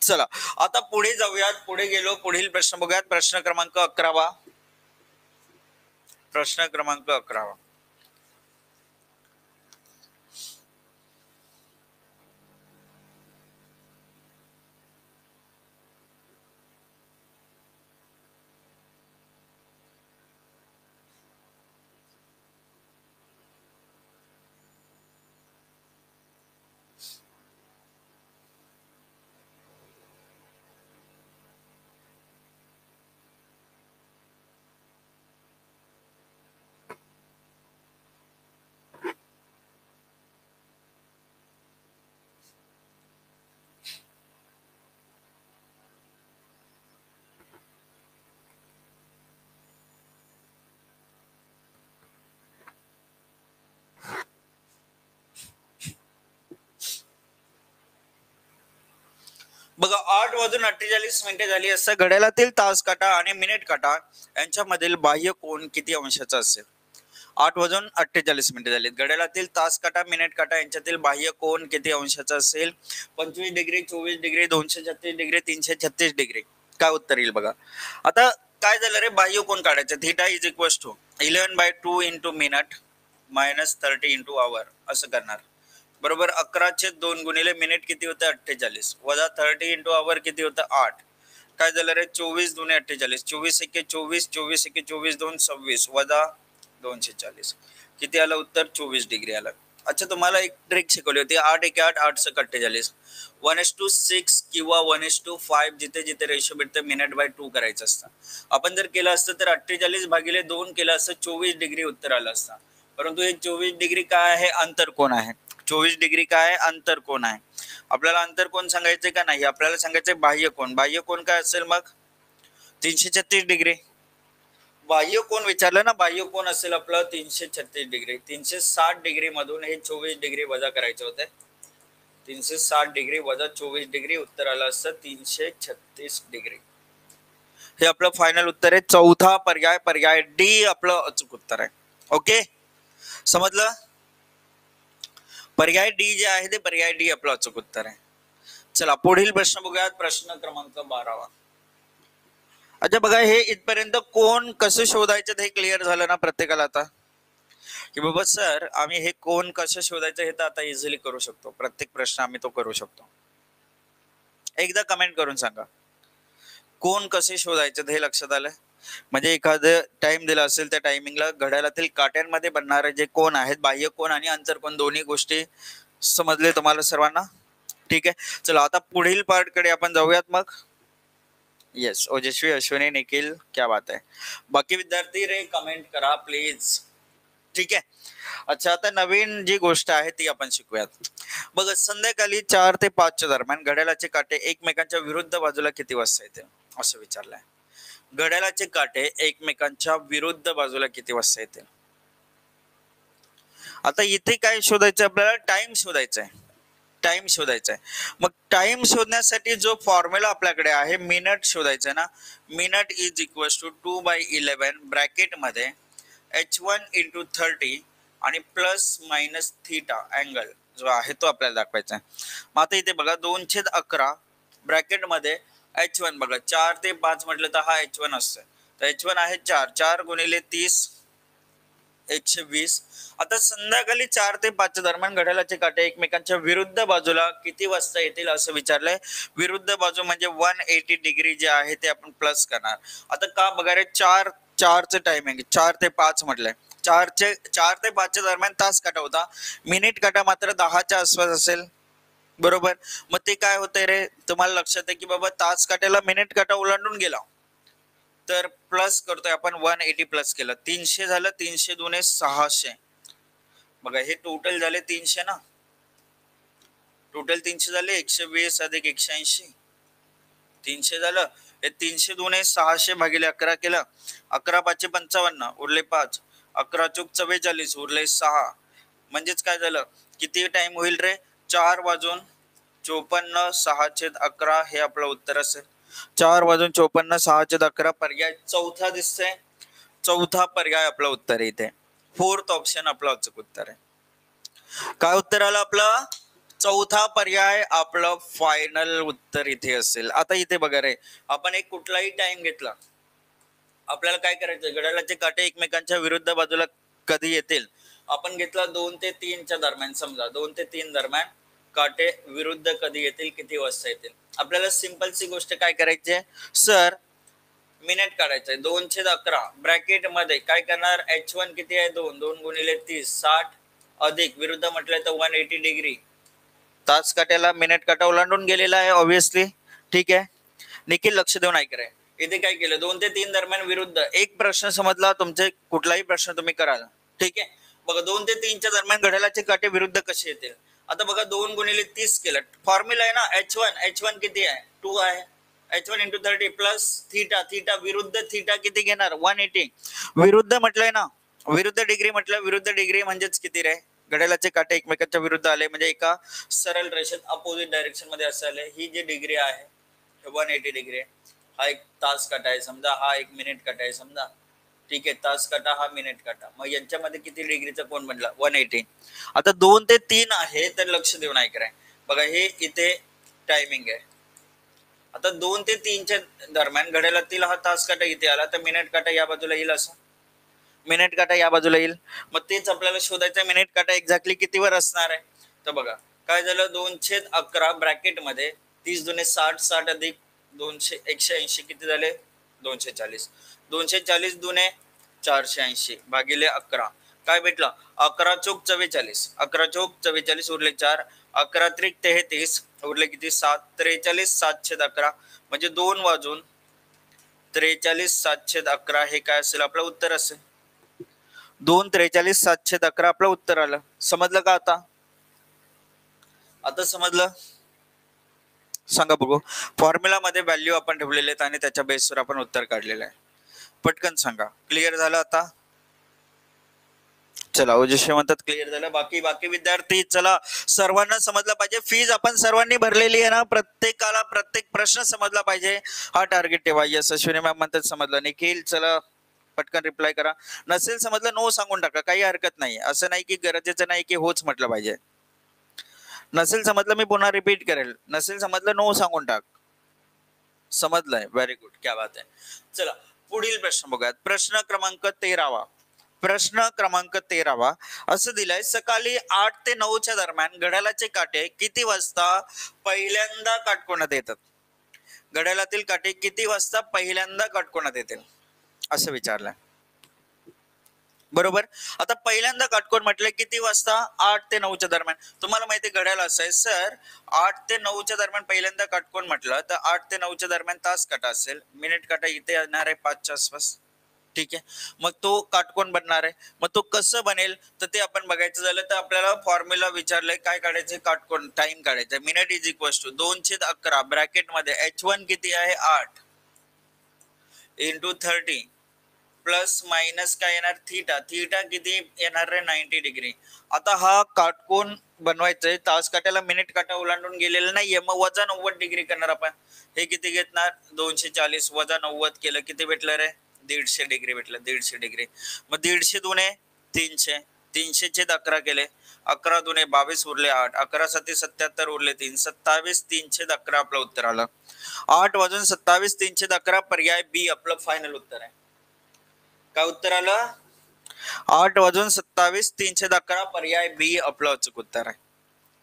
चला आता पुढे जाऊयात. पुढे गेलो, पुढील प्रश्न बघूयात. प्रश्न क्रमांक 11. प्रश्न क्रमांक 11. बघा 8:48 झाली असता. घड्याळातील तास काटा आणि मिनिट काटा यांच्यामधील बाह्य कोन किती अंशाचा असेल? 8:48 झालीत. घड्याळातील तास काटा मिनिट काटा यांच्यातील बाह्य कोन किती अंशाचा असेल? 25 डिग्री, 24 डिग्री, 236 डिग्री, 336 डिग्री. काय उत्तर येईल बघा. आता काय झालं रे, बाह्य कोन काढायचं. Theta is equals to 11/2 into minute minus 30 into hour असं करणार. बरोबर. 11/2 गुणिले मिनिट किती होतं? 48 वजा 30 इंटू आवर किती होतं? 8. काय झालं रे, 24 दुने 48, 24 एके 24, 24 एके 24, 2 26 वजा 240 किती आलं उत्तर? 24 डिग्री आलं. अच्छा, तुम्हाला एक ट्रिक शिकवली होती. 8 एके 8, 8 × 48, 1:6 किंवा 1:5 जिथे जिथे रेशो भेटते मिनिट/2 करायचं असतं. आपण जर केलं असतं तर 48/2 केलं असतं, 24 डिग्री उत्तर आलं असतं. परंतु हे 24 डिग्री काय आहे? अंतर कोण आहे. 24 डिग्री काय आहे? अंतर कोण आहे. आपल्याला अंतर कोण सांगायचंय का नाही? आपल्याला सांगायचंय बाह्य कोण. बाह्य कोण काय असेल मग? 336 डिग्री. बाह्य कोण विचारलं ना, बाह्य कोण असेल आपलं 336 डिग्री. 360 डिग्री मधून हे 24 डिग्री वजा करायचे होते. 360 डिग्री वजा 24 डिग्री उत्तर आलं असतं 336 डिग्री. हे आपलं फायनल उत्तर आहे. चौथा पर्याय, पर्याय डी आपलं अचूक उत्तर आहे. ओके, समजलं? पर्याय डी जे आहे ते पर्याय डी आपलं अचूक उत्तर आहे. चला पुढील प्रश्न बघूयात. प्रश्न क्रमांक 12. अच्छा बघा, हे इथपर्यंत कोण कसं शोधायचं हे क्लिअर झालं ना प्रत्येकाला आता, की बाबा सर आम्ही हे कोण कसं शोधायचं हे तर आता इझिली करू शकतो. प्रत्येक प्रश्न आम्ही तो करू शकतो. एकदा कमेंट करून सांगा कोण कसे शोधायचे हे लक्षात आलं. म्हणजे एखादं टाइम दिला असेल त्या टायमिंगला घड्याळातील काट्यांमध्ये बनणारे जे कोण आहेत, बाह्य कोण आणि अंतर कोण, दोन्ही गोष्टी समजले तुम्हाला सर्वांना? ठीक आहे, चला आता पुढील पार्ट कडे आपण जाऊयात मग. येस, ओजस्वी, अश्विनी, निखिल, क्या बात आहे. बाकी विद्यार्थी रे कमेंट करा प्लीज. ठीक आहे. अच्छा, आता नवीन जी गोष्ट आहे ती आपण शिकूयात. बघा, संध्याकाळी 4 ते 5 दरम्यान घड्याळाचे काटे एकमेकांच्या विरुद्ध बाजूला किती वाजता येते असं विचारलंय. घड्याळाचे काटे एकमेकांच्या विरुद्ध बाजूला किती वाजता येते. आता इथे काय शोधायचं आपल्याला? टाइम शोधायचा आहे. टाइम शोधायचा आहे. मग टाइम शोधण्यासाठी जो फॉर्म्युला आपल्याकडे आहे, मिनिट शोधायचा ना. Minute is equals to 2/11 bracket मध्ये h1 × 30 आणि प्लस मायनस थीटा अँगल जो आहे तो आपल्याला दाखवायचा आहे. मग आता इथे बघा 2/11 ब्रॅकेट मध्ये h1 बघा 4 ते 5 म्हटलं तर हा h1 असतं. तर h1 आहे 4, 4 गुणिले 30 120. आता संध्याकाळी 4 ते 5 दरम्यान घड्याळाचे काटे एकमेकांच्या विरुद्ध बाजूला किती वाजता येतील असं विचारलंय. विरुद्ध बाजू म्हणजे 180 डिग्री जे आहे ते आपण प्लस करणार. आता का बघा रे, 4चे टायमिंग 4 ते 5 म्हटलंय. 4 ते 5 दरम्यान तास काटा होता. मिनिट काटा मात्र 10च्या आसपास असेल. बरोबर. मग ते काय होतंय रे, तुम्हाला लक्षात आहे की बाबा तास काट्याला मिनिट काटा ओलांडून गेला तर प्लस करतोय आपण. 180 प्लस केलं 300 झालं. 300 दुने 600. बघा हे टोटल झाले 300 ना. टोटल 300 झाले. 120 अधिक 180 300 झालं. हे 300 दुने 600 भागिले 11 केलं. 11 5 55 उरले 5. 11 चूक 44 उरले 6. म्हणजेच काय झालं, किती टाइम होईल रे? 4 वाजून 54/6/11 हे आपलं उत्तर असेल. 4 वाजून 54 6/11 पर्याय चौथा दिसतंय. चौथा पर्याय आपलं उत्तर आहे इथे. फोर्थ ऑप्शन आपलं अचूक उत्तर आहे. काय उत्तर आलं आपलं? चौथा पर्याय आपलं फायनल उत्तर इथे असेल. आता इथे बघा रे, आपण एक कुठलाही टाइम घेतला, आपल्याला काय करायचं, घड्याळाचे काटे एकमेकांच्या विरुद्ध बाजूला कधी येतील. आपण घेतला 2 ते 3 दरम्यान, समजा 2 ते 3 दरम्यान काटे विरुद्ध कधी येतील, किती वाजता येतील. आपल्याला सिंपल सी गोष्ट काय करायची आहे सर, मिनिट काढायचंय. 2/11 ब्रॅकेट मध्ये काय करणार, H1 किती आहे 2, 2 गुणिले 30 60 अधिक विरुद्ध म्हटलं तर 180 डिग्री. तास काट्याला मिनिट काटा ओलांडून गेलेला आहे ऑब्विसली. ठीक आहे, निखिल लक्ष देऊन ऐकराय. इथे काय केलं, 2 ते 3 दरम्यान विरुद्ध. एक प्रश्न समजला, तुमचे कुठलाही प्रश्न तुम्ही कराल. ठीक आहे, बघा 2 ते 3 दरम्यान घड्याळाचे काटे विरुद्ध कसे येतील. आता बघा 2 गुणिले 30 केलं, फॉर्म्युला आहे ना H1 किती आहे 2 आहे. H1 × 30 प्लस थीटा, थीटा विरुद्ध थीटा किती घेणार 180. विरुद्ध म्हटलंय ना, विरुद्ध डिग्री म्हटलं, विरुद्ध डिग्री म्हणजेच किती रे, घड्याळाचे काटे एकमेकांच्या विरुद्ध आले म्हणजे एका सरळ रेषेत अपोजिट डायरेक्शन मध्ये असायला. ही जी डिग्री आहे 180 डिग्री आहे. हा एक तास काटा आहे समजा, हा एक मिनिट काटा आहे समजा. ठीक आहे, तास काटा हा मिनिट काटा, मग यांच्यामध्ये किती डिग्रीचा कोण बनला 180. आता 2 ते 3 आहे तर लक्ष देऊन ऐकराय. बघा हे इथे टायमिंग आहे. आता 2 ते 3 दरम्यान घड्याळातील हा तास काटा इथे आला तर मिनिट काटा या बाजूला येईल. असं मिनिट काटा या बाजूला येईल. मग तेच आपल्याला शोधायचं, मिनिट काटा एक्झॅक्टली कितीवर असणार आहे. तर बघा काय झालं, 2/11 ब्रॅकेट मध्ये 30 दुने 60 60 अधिक 200 180 किती झाले 240. 240 दुने 480 भागिले 11 काय भेटलं 11 चोक 44. 11 चोक 44 उरले 4, 11 त्रिक 33 उरले किती 7, 43 7/11 म्हणजे 2 वाजून 43 7/11 हे काय असेल आपलं उत्तर असेल. 2 43 7/11 आपलं उत्तर आलं. समजलं का आता? आता समजलं? सांगा बघू. फॉर्म्युला मध्ये व्हॅल्यू आपण ठेवलेले आहेत आणि त्याच्या बेसवर आपण उत्तर काढलेलं आहे. पटकन सांगा. क्लिअर झालं आता? चला ओजस्वी म्हणतात क्लिअर झालं. बाकी विद्यार्थी चला, सर्वांना समजलं पाहिजे. फीज आपण सर्वांनी भरलेली आहे ना, प्रत्येकाला प्रत्येक प्रश्न समजला पाहिजे, हा टार्गेट ठेवा. यस अश्विनी मॅम म्हणतात समजलं. निखिल चला पटकन रिप्लाय करा. नसेल समजलं नो सांगून टाका, काही हरकत नाही. असं नाही की गरजेचं नाही की होच म्हटलं पाहिजे. नसेल समजलं मी पुन्हा रिपीट करेल. नसेल समजलं नो सांगून टाक. समजलंय, व्हेरी गुड, क्या बात आहे. चला पुढील प्रश्न बघूयात. प्रश्न क्रमांक 13. प्रश्न क्रमांक 13 असं दिलंय, सकाळी 8 ते 9 दरम्यान घड्याळाचे काटे किती वाजता पहिल्यांदा काटकोनात येतात. घड्याळातील काटे किती वाजता पहिल्यांदा काटकोनात येतील असं विचारलंय. बरोबर. आता पहिल्यांदा काटकोन म्हटलं किती वाजता 8 ते 9 दरम्यान. तुम्हाला माहिती घड्याळ असं आहे सर, 8 ते 9 दरम्यान पहिल्यांदा काटकोन म्हटलं तर 8 ते 9 दरम्यान तास काटा असेल, मिनिट काटा इथे येणार आहे 5च्या आसपास. ठीक आहे, मग तो काटकोन बनणार आहे. मग तो कसं बनेल तर ते आपण बघायचं झालं तर आपल्याला फॉर्म्युला विचारलंय काय काढायचं, काटकोन टाइम काढायचा. Minute is equal to 2/11 bracket मध्ये H1 किती आहे 8 इंटू 30 प्लस मायनस काय येणार थीटा, थीटा किती येणार रे 90 डिग्री. आता हा काटकोन बनवायचंय, तास काट्याला मिनिट काटा ओलांडून गेलेला नाहीये, मग वजा 90 डिग्री करणार आपण. हे किती घेतणार 240 वजा 90 केलं किती भेटलं रे 150 डिग्री भेटलं. 150 डिग्री, मग 150 दुने 300, 300/11 केले, 11 दुने 22 उरले 8, 11 7 77 उरले 3, 27 311 आपलं उत्तर आलं. 8 वाजून 27 311 पर्याय बी आपलं फायनल उत्तर आहे. काय उत्तर आलं 8 वाजून 27 311 पर्याय बी आपलं अचूक उत्तर आहे.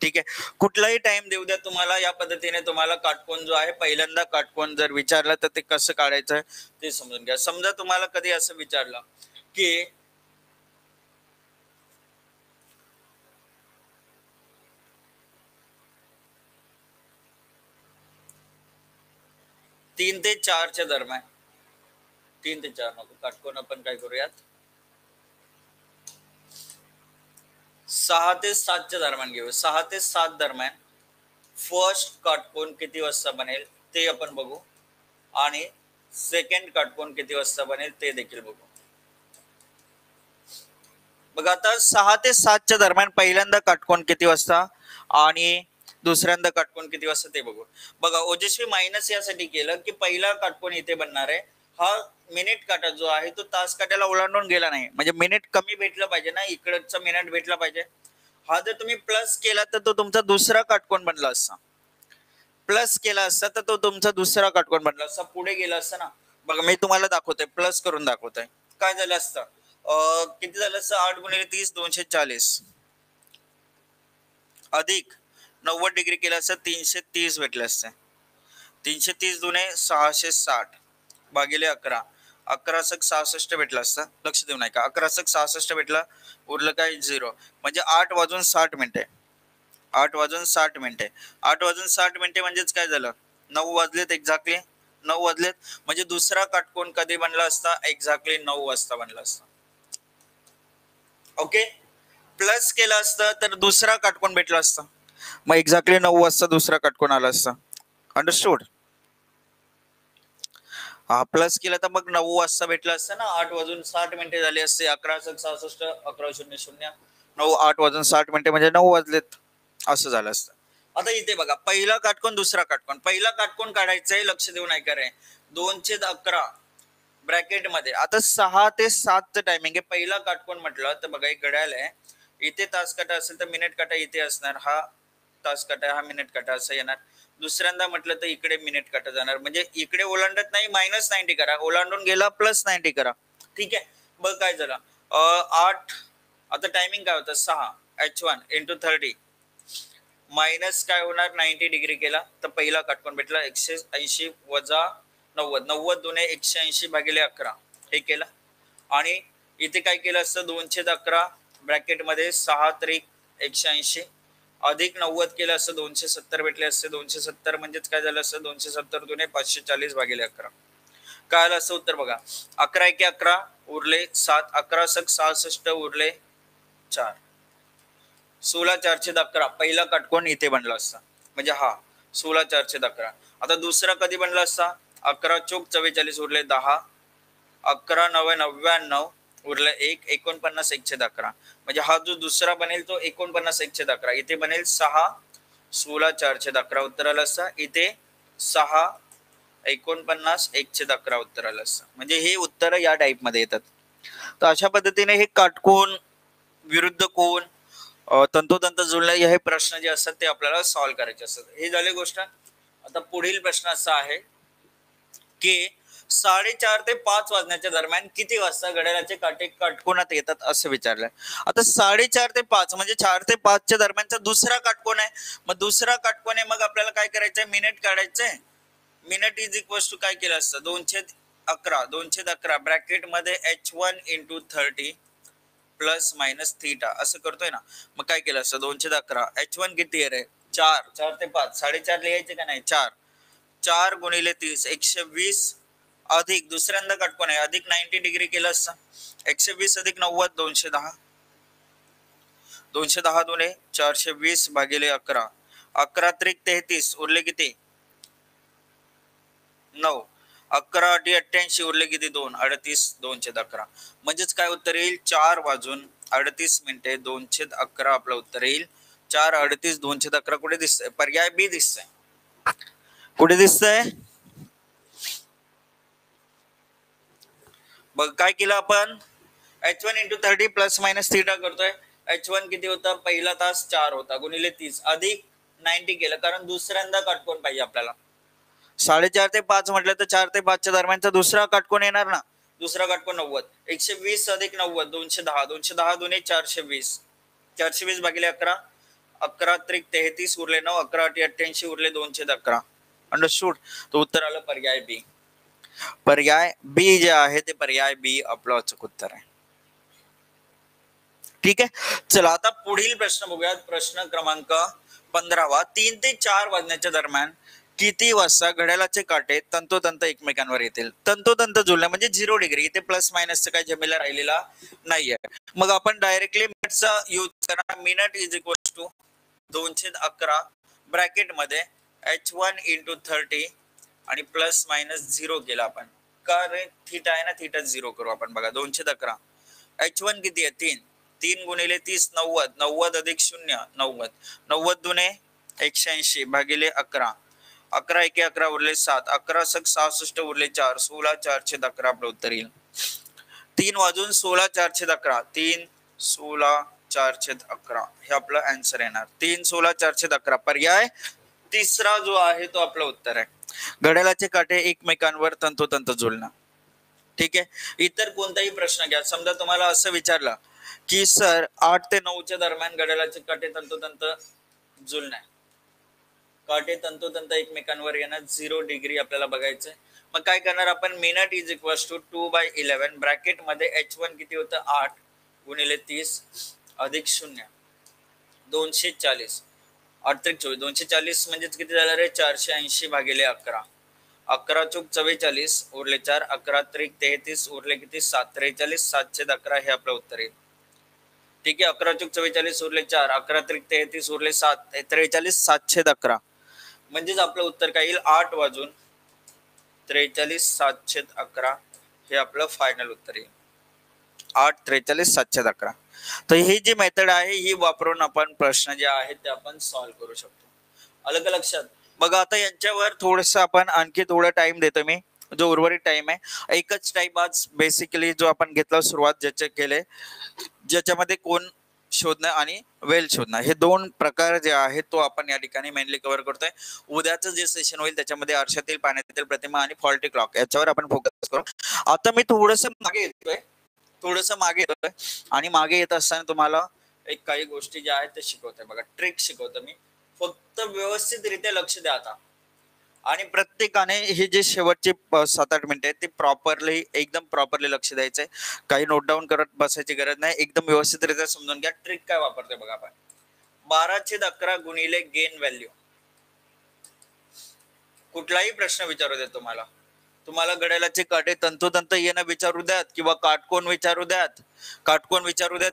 ठीक आहे, कुठलाही टाइम देऊ द्या तुम्हाला, या पद्धतीने तुम्हाला काटकोन जो आहे पहिल्यांदा काटकोन जर विचारलं तर ते कसं काढायचं ते समजून घ्या. समजा तुम्हाला कधी असं विचारलं की 3 ते 4 दरम्यान, 3 ते 4 नको काटकोन, आपण काय करूयात 6 ते 7 दरम्यान घेऊ. 6 ते 7 दरम्यान फर्स्ट काटकोन किती वाजता बनेल ते आपण बघू आणि सेकंड काटकोन किती वाजता बनेल ते देखील बघू. बघा आता 6 ते 7 दरम्यान पहिल्यांदा काटकोन किती वाजता आणि दुसऱ्यांदा काटकोन किती वाजता ते बघू. बघा ओजस्वी मायनस यासाठी केलं की पहिला काटकोन इथे बनणार आहे, हा मिनिट काटा जो आहे तो तास काट्याला ओलांडून गेला नाही, म्हणजे मिनिट कमी भेटलं पाहिजे ना, इकडचा मिनिट भेटला पाहिजे. हा जर तुम्ही प्लस केला तर तो तुमचा दुसरा काटकोन बनला असता, प्लस केला असता तर तो तुमचा दुसरा काटकोन बनला असता, पुढे गेला असता ना. बघा मी तुम्हाला दाखवतोय, प्लस करून दाखवतोय. काय झालं असतं, किती झालं असतं, 8 गुणिले 30 240 अधिक 90 डिग्री केला असता 330 भेटले असते. 330 दुने 660 भागिले 11, 11 सक 66 भेटला असता. लक्ष देऊ नका, 11 सक 66 भेटला, उरलं काय 0, म्हणजे 8 वाजून 60 मिनिटे. 8 वाजून 60 मिनिटे, 8 वाजून 60 मिनिटे म्हणजेच काय झालं, 9 वाजलेत एक्झॅक्टली, 9 वाजलेत, म्हणजे दुसरा काटकोन कधी बनला असता, एक्झॅक्टली 9 वाजता बनला असता. ओके, प्लस केला असतं तर दुसरा काटकोन भेटला असता, मग एक्झॅक्टली 9 वाजता दुसरा काटकोन आला असता. अंडरस्टूड. हा प्लस केला तर मग 9 वाजता भेटला असता ना, 8 वाजून 60 मिनिटे झाले असते, 11 सक 66 11 0 0 9, 8 वाजून 60 मिनिटे म्हणजे 9 वाजलेत, असं झालं असतं. आता इथे बघा, पहिला काटकोन दुसरा काटकोन, पहिला काटकोन काढायचंय, लक्ष देऊ नाही करे, 2/11 ब्रॅकेट मध्ये. आता 6 ते 7 टायमिंग आहे. पहिला काटकोन म्हटलं तर बघा एक घड्याळ आहे, इथे तास काटा असेल तर मिनिट काटा इथे असणार, हा तास काटा हा मिनिट काटा असं येणार. दुसऱ्यांदा म्हटलं तर इकडे मिनिट काटा जाणार, म्हणजे इकडे ओलांडत नाही -90 करा, ओलांडून गेला +90 करा. ठीक आहे, बघ काय झालं, 8, आता टायमिंग काय होतं 6, h1 × 30 मायनस काय होणार 90 डिग्री केला तर पहिला काटकोन भेटला 180 वजा 90, 90 दुने 180 भागिले 11 हे केलं. आणि इथे काय केलं असतं, 2/11 ब्रॅकेट मध्ये 6 त्रिक 180 अधिक 90 केलं असतं 270 भेटले असते. 270 म्हणजेच काय झालं असतं, 270 दुने 540 भागिले 11. काय आलं असं उत्तर बघा, 11 × 11 उरले 7, 11 सक 66 उरले 4, 16 411 पहिला काटकोन इथे बनला असता, म्हणजे हा 16 411. आता दुसरा कधी बनला असता, 11 चोक 44 उरले 10, 11 9 99 उरलं 1, 49 1/11, म्हणजे हा जो दुसरा बनेल तो 49 1/11. इथे बनेल 6 16 411 उत्तर आलं असतं, इथे 6 49 1/11 उत्तर आलं असतं. म्हणजे हे उत्तर या टाईप मध्ये येतात. तर अशा पद्धतीने हे काटकोन, विरुद्ध कोन, तंतोतंत जुळणे हे प्रश्न जे असतात ते आपल्याला सॉल्व्ह करायचे असतात. हे झाले गोष्ट. आता पुढील प्रश्न असा आहे की 4:30 ते 5 वाजण्याच्या दरम्यान किती वाजता घड्याळाचे काटे काटकोनात येतात असं विचारलंय. आता 4:30 ते 5 म्हणजे 4 ते 5 च्या दरम्यानचा दुसरा काटकोन आहे. मग दुसरा काटकोन आहे, मग आपल्याला काय करायचंय, मिनिट काढायचंय. मिनिट इज इक्वल टू काय केलं असतं, 2/11 2/11 ब्रॅकेट मध्ये h1 × 30 प्लस मायनस थीटा असं करतोय ना. मग काय केलं असतं, 2/11 h1 किती आहे रे, 4, 4 ते 5 4.5 लिहायचे का नाही, 4, 4 गुणिले 30 120 अधिक दुसऱ्यांदा काटकोन आहे, अधिक 90 डिग्री केलं असतं, 120 अधिक 90 210, 210 दुने 420 भागिले 11, 11 त्रिक 33 उरले किती 9, 11 × 88 उरले किती 2, 38 2/11. म्हणजेच काय उत्तर येईल, 4 वाजून 38 मिनिटे 2/11 आपलं उत्तर येईल. 4 38 2/11 कुठे दिसतंय, पर्याय बी दिसतंय. कुठे दिसतंय बघ, काय केलं आपण, h1 × 30 प्लस मायनस थीटा करतोय. h1 किती होता, पहिला तास 4 होता, गुणिले 30 अधिक 90 केलं, कारण दुसऱ्यांदा काटकोन पाहिजे आपल्याला. 4:30 ते 5 म्हटलं तर 4 ते 5 च्या दरम्यानचा दुसरा काटकोन येणार ना, दुसरा काटकोन 90, 120 अधिक 90 210, 210 दुने 420, 420 भागिले 11, 11 त्रिक 33 उरले 9, 11 × 88 उरले 2/11. अंडरस्टूड. तो उत्तर आलं पर्याय बी. पर्याय बी जे आहे ते पर्याय बी आपलं अचूक उत्तर आहे. ठीक आहे, चला आता पुढील प्रश्न बघूयात. प्रश्न क्रमांक 15वा. 3 ते 4 वाजण्याच्या दरम्यान किती वाजता घड्याळाचे काटे तंतोतंत एकमेकांवर येतील. तंतोतंत जुळणे म्हणजे 0 डिग्री, इथे प्लस मायनसचा काही झमेला राहिलेला नाहीये. मग आपण डायरेक्टली मिनिटचा यूज करा. Minute is equal to 2/11 bracket मध्ये h1 × 30 आणि प्लस मायनस 0 केला आपण, कारण थीटा आहे ना, थीटा 0 करू आपण. बघा 2/11 h1 किती आहे 3, 3 गुणिले 30 90, 90 अधिक 0 90, 90 दुने 180 भागिले 11, 11 एके 11 उरले 7, 11 सक 66 उरले 4, 16 411 आपलं उत्तर येईल. 3 वाजून 16 411, 3 16 411 हे आपलं आन्सर येणार. 3 16 411 पर्याय तिसरा जो आहे तो आपलं उत्तर आहे. घड्याळाचे काटे एकमेकांवर तंतोतंत जुळणं. ठीक आहे. इतर कोणताही प्रश्न घ्या. समजा तुम्हाला असं विचारलं की सर 8 ते 9 दरम्यान घड्याळाचे काटे तंतोतंत जुळणे, काटे तंतोतंत एकमेकांवर येणं 0 डिग्री आपल्याला बघायचंय. मग काय करणार आपण, minute is equal to 2/11 bracket मध्ये h1 किती होतं 8 गुणिले 30 अधिक 0 240 8 त्रिक 24 240 म्हणजेच किती झालं रे 480 भागिले 11, 11 चूक 44 उरले 4, 11 त्रिक 33 उरले किती 7, 43 711 हे आपलं उत्तर येईल. ठीक आहे. 11 चूक 44 उरले 4, 11 त्रिक 33 उरले 7, 43 711 म्हणजेच आपलं उत्तर काय येईल 8 वाजून 43 711 हे आपलं फायनल उत्तर येईल. 8 43 711. तर ही जी मेथड आहे ही वापरून आपण प्रश्न जे आहेत ते आपण सॉल्व्ह करू शकतो. आलं का लक्षात? बघा आता यांच्यावर थोडस आपण आणखी थोडा टाइम देतो मी, जो उर्वरित टाइम आहे. एकच टाइम आज बेसिकली जो आपण घेतला सुरुवात ज्याचे केले, ज्याच्यामध्ये कोण शोधणं आणि वेल शोधणं हे दोन प्रकार जे आहेत तो आपण या ठिकाणी मेनली कव्हर करतोय. उद्याचं जे सेशन होईल त्याच्यामध्ये आरशातील पाण्यातील प्रतिमा आणि फॉल्टी क्लॉक याच्यावर आपण फोकस करू. आता मी थोडस मागे येतोय आणि मागे येत असताना तुम्हाला एक काही गोष्टी ज्या आहेत ते शिकवतोय. बघा ट्रिक शिकवतो मी, फक्त व्यवस्थितरित्या लक्ष द्या आता. आणि प्रत्येकाने हे जे शेवटचे 7-8 मिनिटं आहेत ते प्रॉपरली एकदम प्रॉपरली लक्ष द्यायचंय. काही नोट डाऊन करत बसायची गरज नाही, एकदम व्यवस्थितरित्या समजून घ्या. ट्रिक काय वापरतोय बघा आपण, 12/11 गुणिले गेन व्हॅल्यू. कुठलाही प्रश्न विचारू द्या तुम्हाला घड्याळाचे काटे तंतोतंत येणं विचारू द्यात किंवा काटकोन विचारू द्यात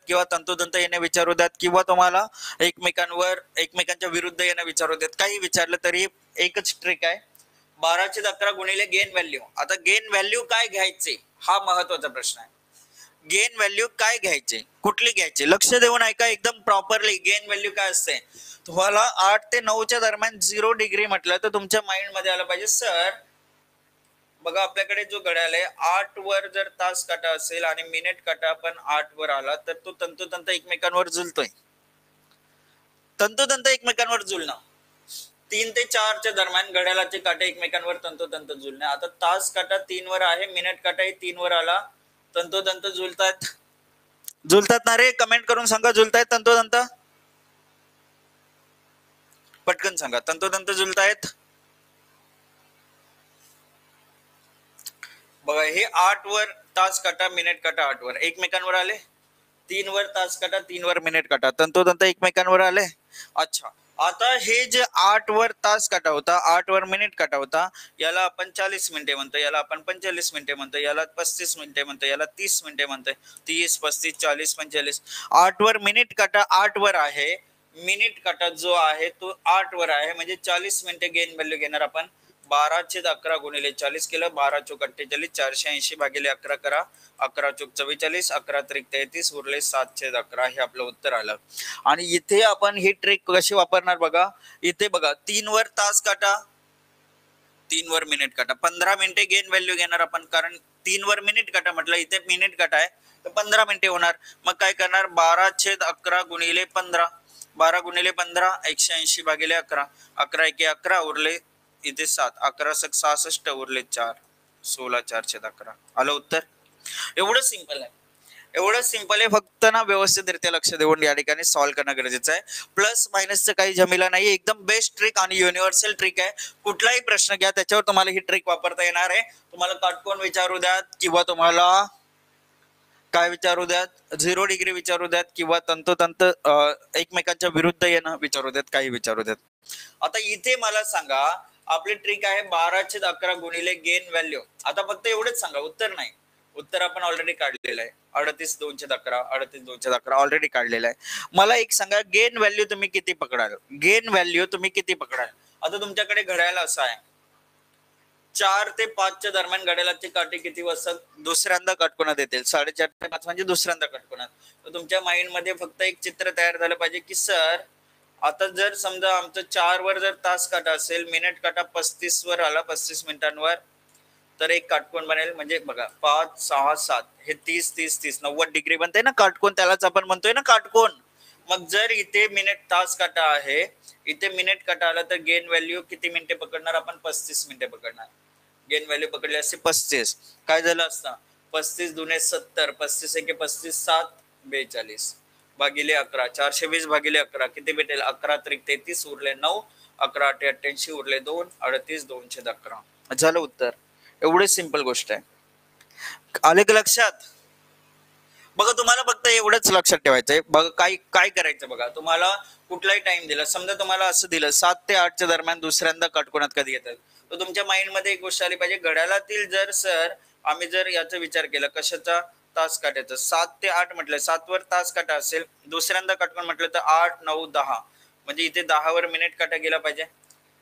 किंवा तंतोतंत येणं विचारू द्यात किंवा तुम्हाला एकमेकांच्या विरुद्ध येणं विचारू द्यात, काही विचारलं तरी एकच ट्रिक आहे, 12/11 गुणिले गेन व्हॅल्यू. आता गेन व्हॅल्यू काय घ्यायचे हा महत्वाचा प्रश्न आहे. गेन व्हॅल्यू काय घ्यायचे, कुठली घ्यायची, लक्ष देऊन ऐका एकदम प्रॉपरली. गेन व्हॅल्यू काय असते, तुम्हाला 8 ते 9 दरम्यान 0 डिग्री म्हटलं तर तुमच्या माइंड मध्ये आलं पाहिजे सर बघा आपल्याकडे जो घड्याळ आहे 8 वर जर तास काटा असेल आणि मिनिट काटा पण 8 वर आला तर तो तंतोतंत एकमेकांवर जुळतोय. तंतोतंत एकमेकांवर जुळणं 3 ते 4 दरम्यान घड्याळाचे काटे एकमेकांवर तंतोतंत जुळणे. आता तास काटा 3 वर आहे, मिनिट काटाही 3 वर आला, तंतोतंत जुळतात ना रे? कमेंट करून सांगा जुळतायत तंतोतंत, पटकन सांगा तंतोतंत जुळतायत. बघा हे 8 वर तास काटा मिनिट काटा 8 वर एकमेकांवर आले, 3 वर तास काटा 3 वर मिनिट काटा तंतोतंत एकमेकांवर आले. अच्छा, आता हे जे 8 वर तास काटा होता 8 वर मिनिट काटा होता याला आपण 40 मिनिटे म्हणतो, याला आपण 45 मिनिटे म्हणतो, याला 35 मिनिटे म्हणतो, याला 30 मिनिटे म्हणतो. 30 35 40 45. 8 वर मिनिट काटा 8 वर आहे, मिनिट काटा जो आहे तो 8 वर आहे, म्हणजे 40 मिनिटे गेन व्हॅल्यू घेणार आपण. 12/11 गुणिले 40 केलं, 12 चोक 48, 480 भागिले 11 करा, 11 चोक 44, 11 त्रिक 33 उरले 7/11 हे आपलं उत्तर आलं. आणि इथे आपण ही ट्रिक कशी वापरणार बघा, इथे बघा 3 वर तास काटा 3 वर मिनिट काटा 15 मिनिटे गेन व्हॅल्यू घेणार आपण, कारण 3 वर मिनिट काटा म्हटलं इथे मिनिट काटा आहे तर 15 मिनिटे होणार. मग काय करणार 12/11 गुणिले 15, 12 गुणिले 15 180 भागिले 11, 11 एके 11 उरले इथे 7, 11 सक 66 उरले 4, 16 411 आलं उत्तर. एवढं सिंपल आहे, फक्त ना व्यवस्थितरित्या लक्ष देऊन या ठिकाणी सॉल्व्ह करणं गरजेचं आहे. प्लस मायनसचं काही झमेला नाही, एकदम बेस्ट ट्रिक आणि युनिव्हर्सल ट्रिक आहे. कुठलाही प्रश्न घ्या त्याच्यावर तुम्हाला ही ट्रिक वापरता येणार आहे. तुम्हाला काटकोन विचारू द्यात किंवा तुम्हाला काय विचारू द्यात, 0 डिग्री विचारू द्यात किंवा तंतोतंत एकमेकांच्या विरुद्ध येणं विचारू द्यात, काही विचारू द्यात. आता इथे मला सांगा आपली ट्रिक आहे 12/11 गुणिले गेन व्हॅल्यू. आता फक्त एवढंच सांगा, उत्तर नाही, उत्तर आपण ऑलरेडी काढलेलं आहे. 38/211 ऑलरेडी काढलेलं आहे. मला एक सांगा गेन व्हॅल्यू तुम्ही किती पकडाल, आता तुमच्याकडे घड्याळ असं आहे 4 ते 5 दरम्यान घड्याळाचे काटे किती वाजता दुसऱ्यांदा काटकोनात येतील, 4:30 ते 5 म्हणजे दुसऱ्यांदा काटकोनात. तर तुमच्या माइंड मध्ये फक्त एक चित्र तयार झालं पाहिजे की सर आता जर समजा आमचं 4 वर जर तास काटा असेल, मिनिट काटा 35 वर आला, 35 मिनिटांवर, तर एक काटकोन बनेल. म्हणजे बघा 5 6 7 हे 30 30 30 90 डिग्री बनते ना काटकोन, त्यालाच आपण म्हणतोय ना काटकोन. मग जर इथे मिनिट तास काटा आहे, इथे मिनिट काटा आला, तर गेन व्हॅल्यू किती मिनिटे पकडणार आपण? 35 मिनिटे पकडणार. गेन व्हॅल्यू पकडली असते 35. काय झालं असतं? 35 दुने 70, 35 एके 35, 7 42 भागिले 11, 420 भागिले 11 किती भेटेल? 11 त्रिक 33 उरले 9, 11 8 88 उरले 2, 38 211. झालं उत्तर. एवढे सिंपल गोष्ट आहे. आले का लक्षात? बघा तुम्हाला फक्त एवढंच लक्षात ठेवायचंय. बघा काय काय करायचं बघा. तुम्हाला कुठलाही टाइम दिला, समजा तुम्हाला असं दिलं 7 ते 8 दरम्यान दुसऱ्यांदा काटकोनात कधी येतात, तर तुमच्या माइंड मध्ये एक गोष्ट आली पाहिजे, घड्याळातील जर सर आम्ही जर याचा विचार केला कशाचा? तास काट्याचा. 7 ते 8 म्हटलं, 7 वर तास काटा असेल, दुसऱ्यांदा काटकोन म्हटलं तर 8 9 10, म्हणजे इथे 10 वर मिनिट काटा गेला पाहिजे.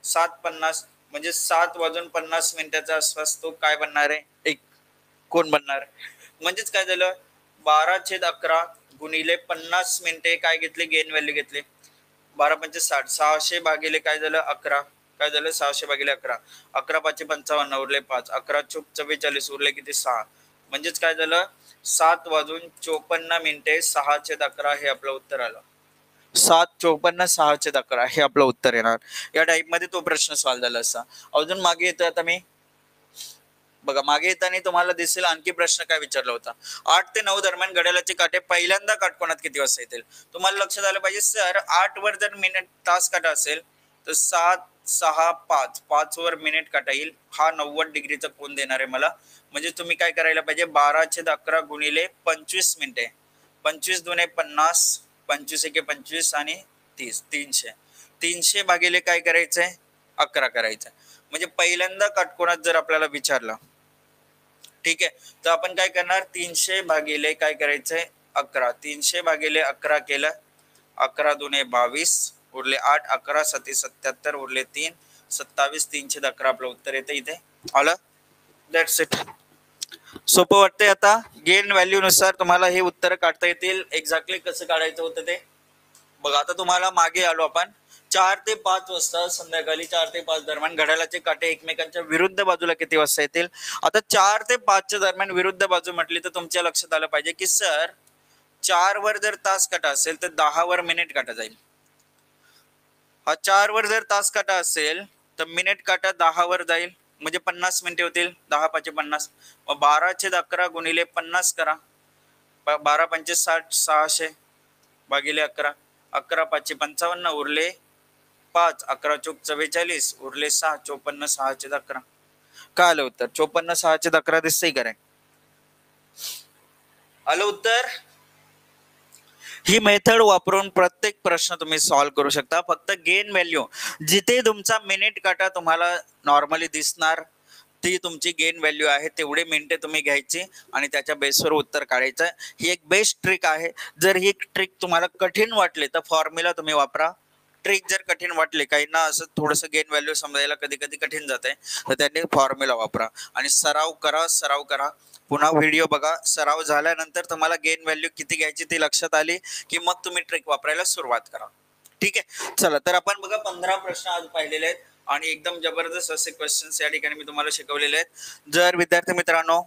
7:50 म्हणजे 7 वाजून 50 मिनिटाचा आसपास तो काय बनणार आहे? एक कोण बनणार. म्हणजेच काय झालं? 12/11 गुणिले 50 मिनिटे काय घेतले? गेन व्हॅल्यू घेतले. 12 पंचे 60, 600 भागिले काय झालं? 11. काय झालं? 600 भागिले 11, 11 5 55 उरले 5, 11 चोक 44 उरले किती? 6. म्हणजेच काय झालं? 7 वाजून 54 मिनिटे 6/11 हे आपलं उत्तर आलं. 7:54 6/11 हे आपलं उत्तर येणार. या टाईप मध्ये तो प्रश्न सॉल्व्ह झाला असा. अजून मागे येतोय आता मी. बघा मागे येताना तुम्हाला दिसेल आणखी प्रश्न काय विचारला होता. 8 ते 9 दरम्यान घड्याळाचे काटे पहिल्यांदा काटकोनात किती वाजता येतील? तुम्हाला लक्षात आलं पाहिजे सर, 8 वर जर मिनिट तास काटा असेल तर 7 6 5 5 वर मिनिट काटा येईल. हा 90 डिग्रीचा कोन देणार आहे मला. म्हणजे तुम्ही काय करायला पाहिजे? 12/11 गुणिले 25 मिनिटे, 25 दुने 50, 25 एके 25 आणि 30, 300. 300 भागिले काय करायचंय? 11 करायचं. म्हणजे पहिल्यांदा काटकोनात जर आपल्याला विचारलं, ठीक आहे, तर आपण काय करणार? 300 भागिले काय करायचंय? 11. 300 भागिले 11 केलं, 11 दुने 22 उरले 8, 11 7 77 उरले 3, 27 311 आपलं उत्तर येतं इथे. आलं? That's it. सोपं वाटतंय आता. गेन व्हॅल्यू नुसार तुम्हाला हे उत्तर काढता येतील. एक्झॅक्टली कसं काढायचं होतं ते बघा. आता तुम्हाला मागे आलो आपण. 4 ते 5 वाजता संध्याकाळी 4 ते 5 दरम्यान घड्याळाचे काटे एकमेकांच्या विरुद्ध बाजूला किती वाजता येतील? आता 4 ते 5 दरम्यान विरुद्ध बाजू म्हटली तर तुमच्या लक्षात आलं पाहिजे की सर 4 वर जर तास काटा असेल तर 10 वर मिनिट काटा जाईल. हा 4 वर जर तास काटा असेल तर मिनिट काटा 10 वर जाईल, म्हणजे 50 मिनिटे होतील. 10 5 50, मग 12/11 गुणिले 50 करा. 12 पंचे 60, 600 भागिले 11, 11 5 55 उरले 5, 11 चोक 44 उरले 6, 54 6/11. काय आलं उत्तर? 54 6/11 दिसतंय का रे? आलं उत्तर. ही मेथड वापरून प्रत्येक प्रश्न तुम्ही सॉल्व्ह करू शकता. फक्त गेन व्हॅल्यू जिथे तुमचा मिनिट काटा तुम्हाला नॉर्मली दिसणार ती तुमची गेन व्हॅल्यू आहे, तेवढे मिनिटे तुम्ही घ्यायची आणि त्याच्या बेसवर उत्तर काढायचं. ही एक बेस्ट ट्रिक आहे. जर ही ट्रिक तुम्हाला कठीण वाटली तर फॉर्म्युला तुम्ही वापरा. ट्रिक जर कठीण वाटले, काहींना असं थोडंसं गेन व्हॅल्यू समजायला कधी कधी कठीण जाते, तर त्यांनी फॉर्म्युला वापरा आणि सराव करा. सराव करा, पुन्हा व्हिडिओ बघा. सराव झाल्यानंतर तुम्हाला गेन व्हॅल्यू किती घ्यायची ती लक्षात आली की मग तुम्ही ट्रिक वापरायला सुरुवात करा. ठीक आहे, चला तर आपण बघा 15 प्रश्न आज पाहिलेले आहेत आणि एकदम जबरदस्त असे क्वेश्चन्स या ठिकाणी मी तुम्हाला शिकवलेले आहेत. जर विद्यार्थी मित्रांनो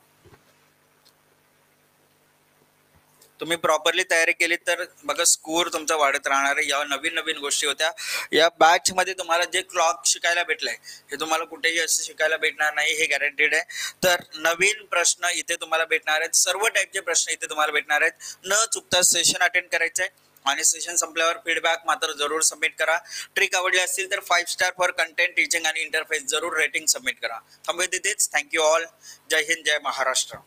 तुम्ही प्रॉपरली तयारी केली तर बघा स्कोर तुमचा वाढत राहणार आहे. या नवीन नवीन गोष्टी होत्या. या बॅच मध्ये तुम्हाला जे क्लॉक शिकायला भेटलंय हे तुम्हाला कुठेही असं शिकायला भेटणार नाही, हे गॅरंटेड आहे. तर नवीन प्रश्न इथे तुम्हाला भेटणार आहेत. सर्व टाईपचे प्रश्न इथे तुम्हाला भेटणार आहेत. न चुकता सेशन अटेंड करायचं आहे आणि सेशन संपल्यावर फीडबॅक मात्र जरूर सबमिट करा. ट्रिक आवडली असतील तर 5 स्टार फॉर कंटेंट टीचिंग आणि इंटरफेस जरूर रेटिंग सबमिट करा. थांबूया तिथेच. Thank you all. जय हिंद, जय महाराष्ट्र.